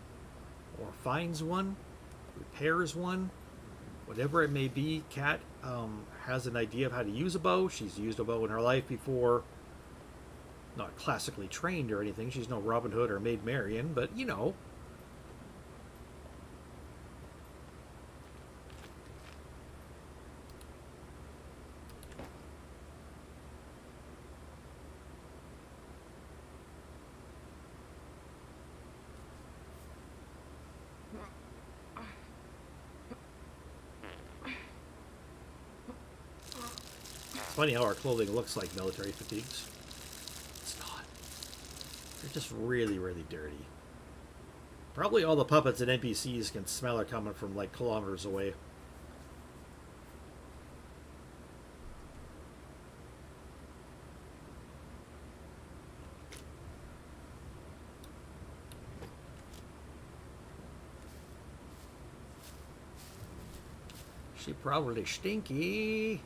or finds one, repairs one, whatever it may be, Kat has an idea of how to use a bow. She's used a bow in her life before. Not classically trained or anything. She's no Robin Hood or Maid Marian, but you know. It's funny how our clothing looks like military fatigues. They're just really, really dirty. Probably all the puppets and NPCs can smell her coming from like kilometers away. She probably stinky.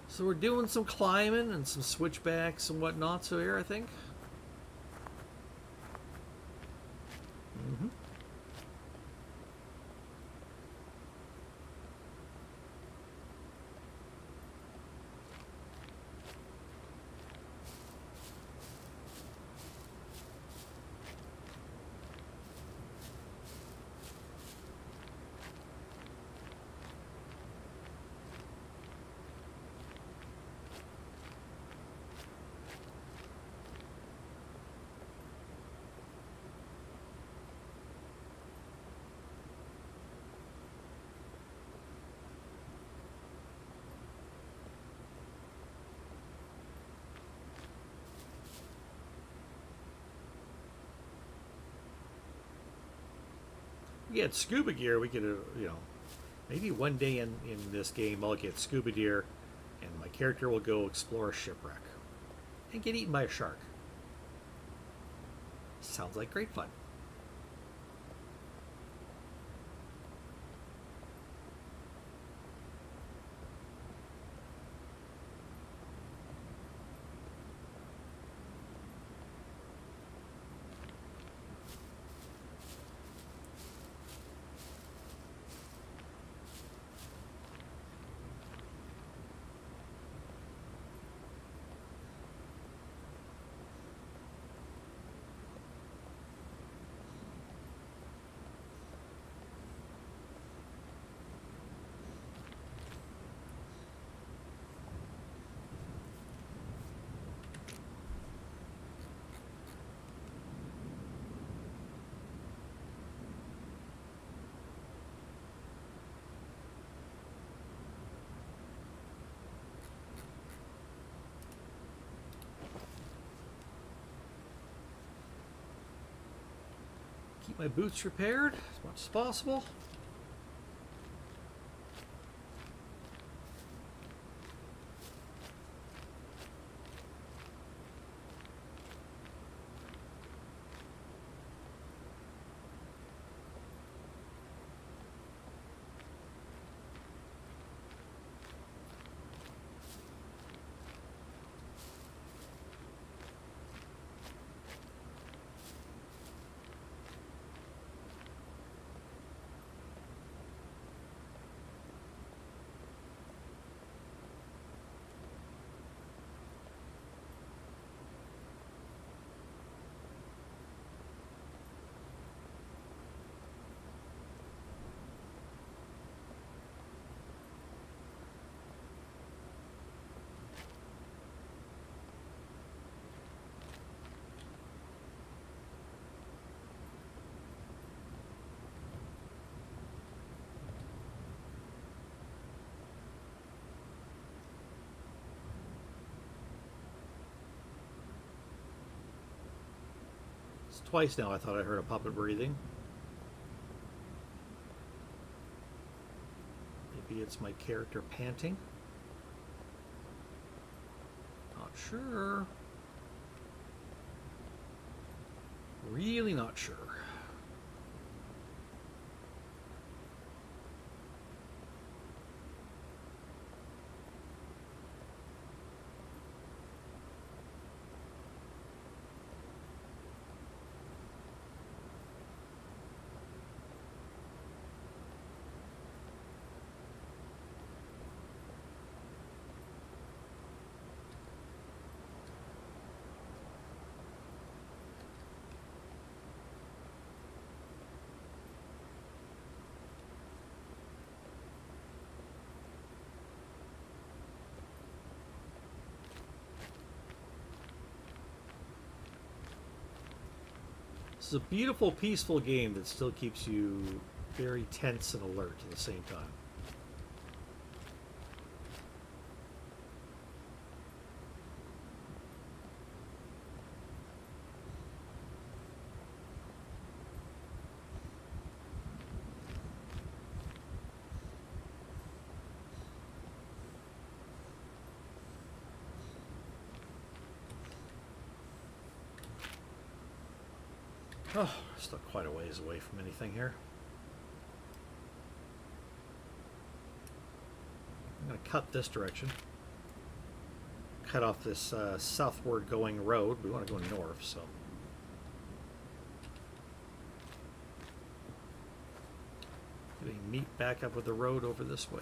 So we're doing some climbing and some switchbacks and whatnot. So here, I think. Mm-hmm. get scuba gear, we could, maybe one day in this game I'll get scuba gear, and my character will go explore a shipwreck and get eaten by a shark. Sounds like great fun. Keep my boots repaired as much as possible. Twice now I thought I heard a puppet breathing. Maybe it's my character panting. Not sure. Really not sure. This is a beautiful, peaceful game that still keeps you very tense and alert at the same time. Oh, still quite a ways away from anything here. I'm going to cut this direction. Cut off this southward going road. We want to go north, so. We meet back up with the road over this way.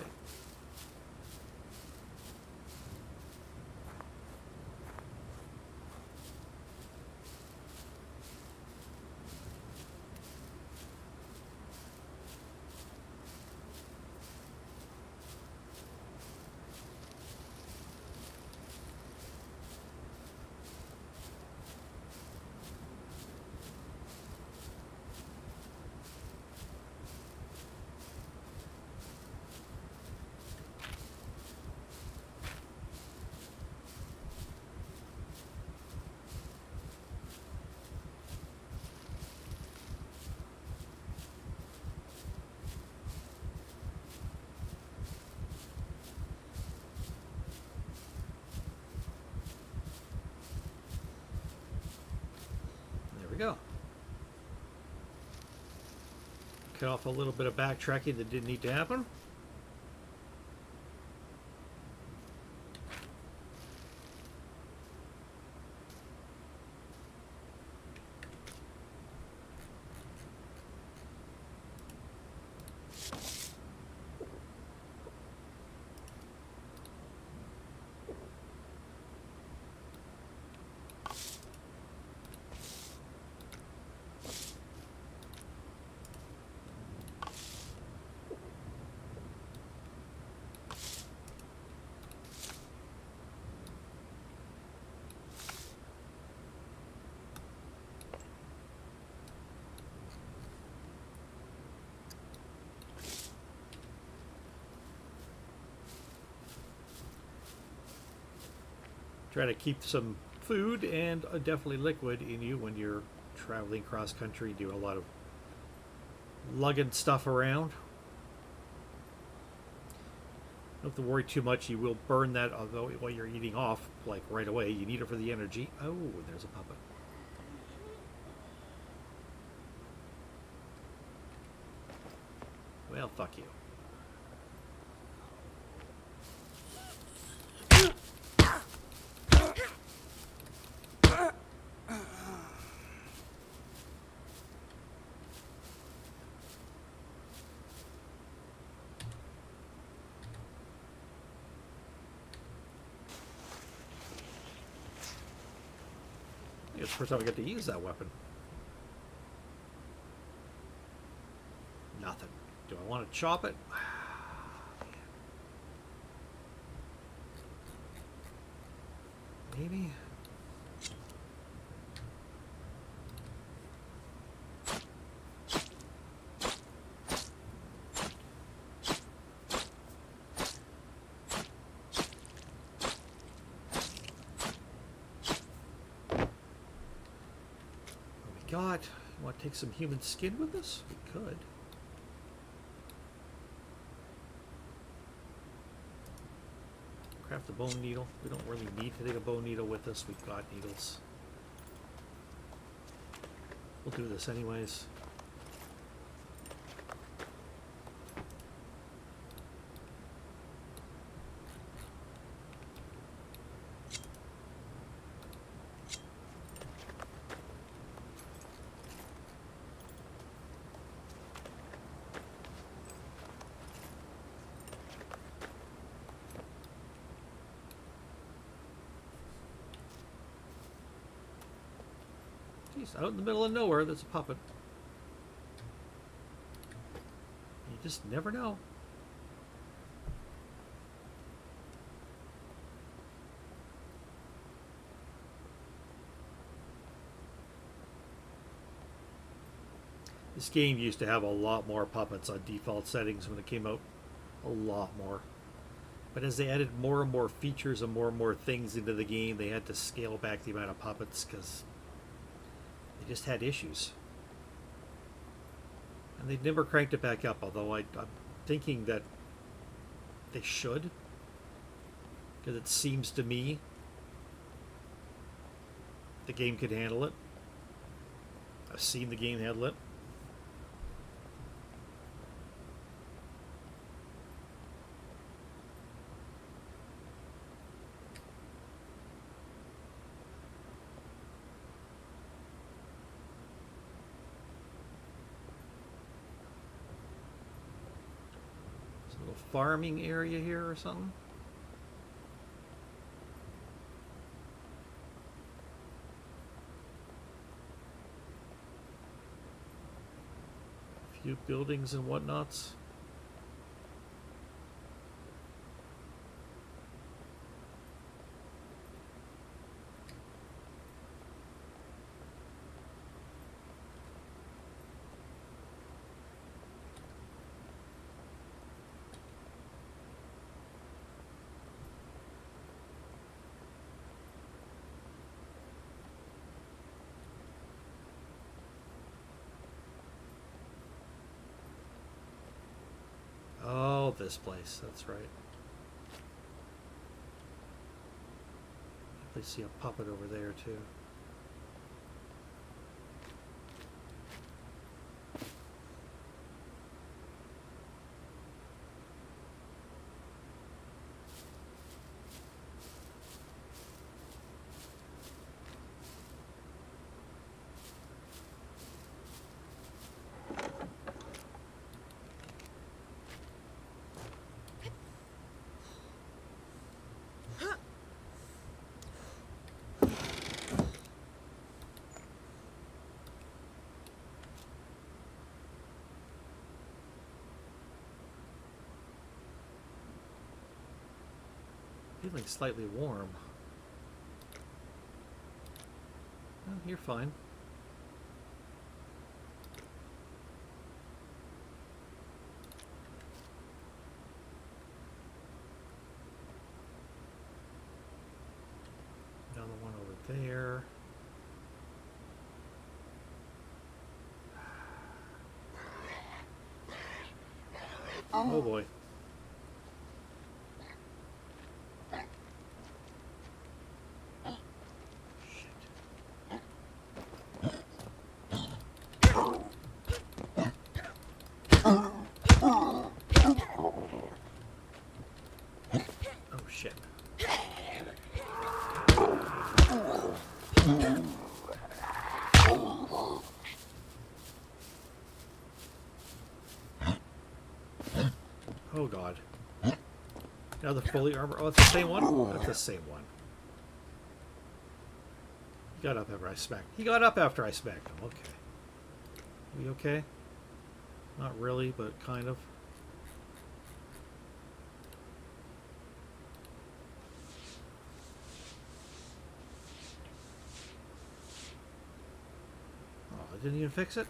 we go. Cut off a little bit of backtracking that didn't need to happen. Try to keep some food and definitely liquid in you when you're traveling cross country. Do a lot of lugging stuff around. Don't have to worry too much. You will burn that, although while you're eating off, like right away. You need it for the energy. Oh, there's a puppet. Well, fuck you. It's the first time I get to use that weapon. Nothing. Do I want to chop it? Maybe. God, you want to take some human skin with us? We could. Craft a bone needle. We don't really need to take a bone needle with us. We've got needles. We'll do this anyways. Jeez, out in the middle of nowhere, there's a puppet. You just never know. This game used to have a lot more puppets on default settings when it came out. A lot more. But as they added more and more features and more things into the game, they had to scale back the amount of puppets because they just had issues. And they'd never cranked it back up, although I'm thinking that they should. Because it seems to me the game could handle it. I've seen the game handle it. Farming area here or something. A few buildings and whatnots. Oh, this place, that's right. I see a puppet over there too. Feeling slightly warm. Oh, you're fine. Another one over there. Oh boy. Oh shit. Oh god. Another fully armor. Oh, it's the same one? That's the same one. He got up after I smacked. He got up after I smacked him. Okay. We okay? Not really, but kind of. Oh, I didn't even fix it?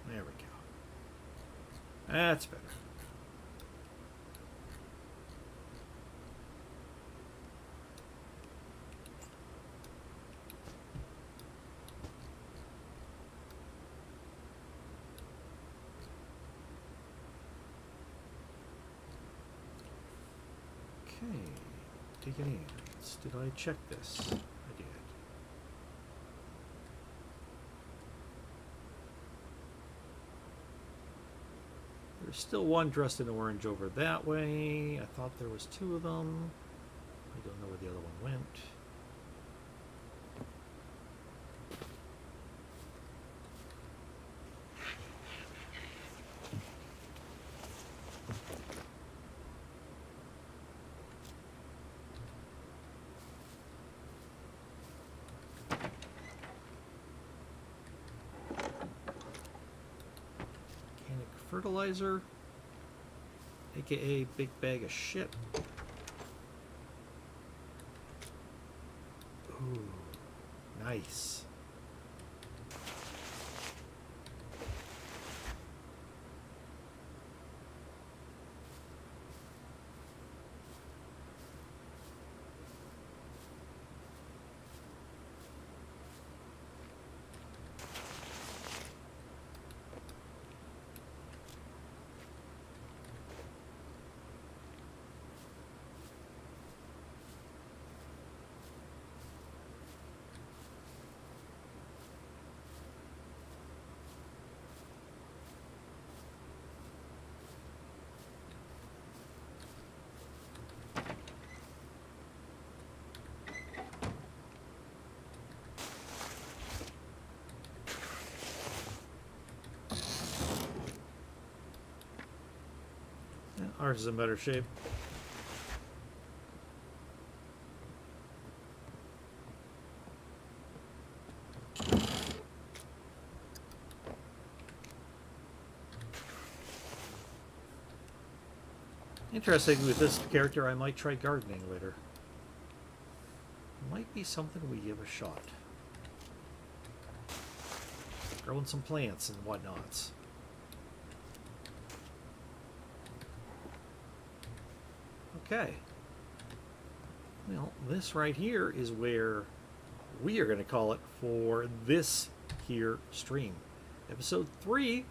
There we go. That's better. Okay. Take it in. Did I check this? I did. There's still one dressed in orange over that way. I thought there was two of them. I don't know where the other one went. Fertilizer, aka big bag of shit. Ooh, nice. Ours is in better shape. Interesting, with this character, I might try gardening later. Might be something we give a shot. Growing some plants and whatnots. Okay. Well, this right here is where we are going to call it for this here stream. Episode 3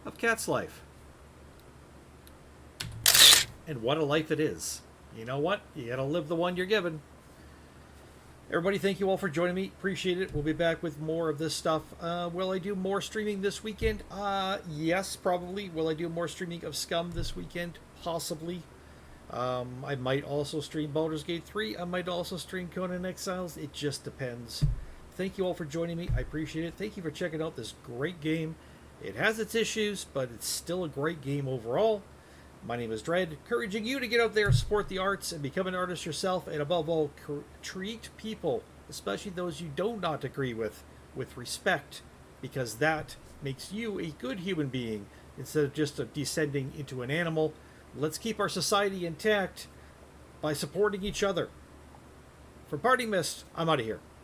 of Cat's Life. And what a life it is. You know what? You gotta live the one you're given. Everybody, thank you all for joining me. Appreciate it. We'll be back with more of this stuff. Will I do more streaming this weekend? Yes, probably. Will I do more streaming of SCUM this weekend? Possibly. I might also stream Baldur's Gate 3. I might also stream Conan Exiles. It just depends. Thank you all for joining me. I appreciate it. Thank you for checking out this great game. It has its issues, but it's still a great game overall. My name is Dread, encouraging you to get out there, support the arts, and become an artist yourself, and above all, treat people, especially those you do not agree with respect because that makes you a good human being instead of just descending into an animal. Let's keep our society intact by supporting each other. For Party Mist, I'm out of here.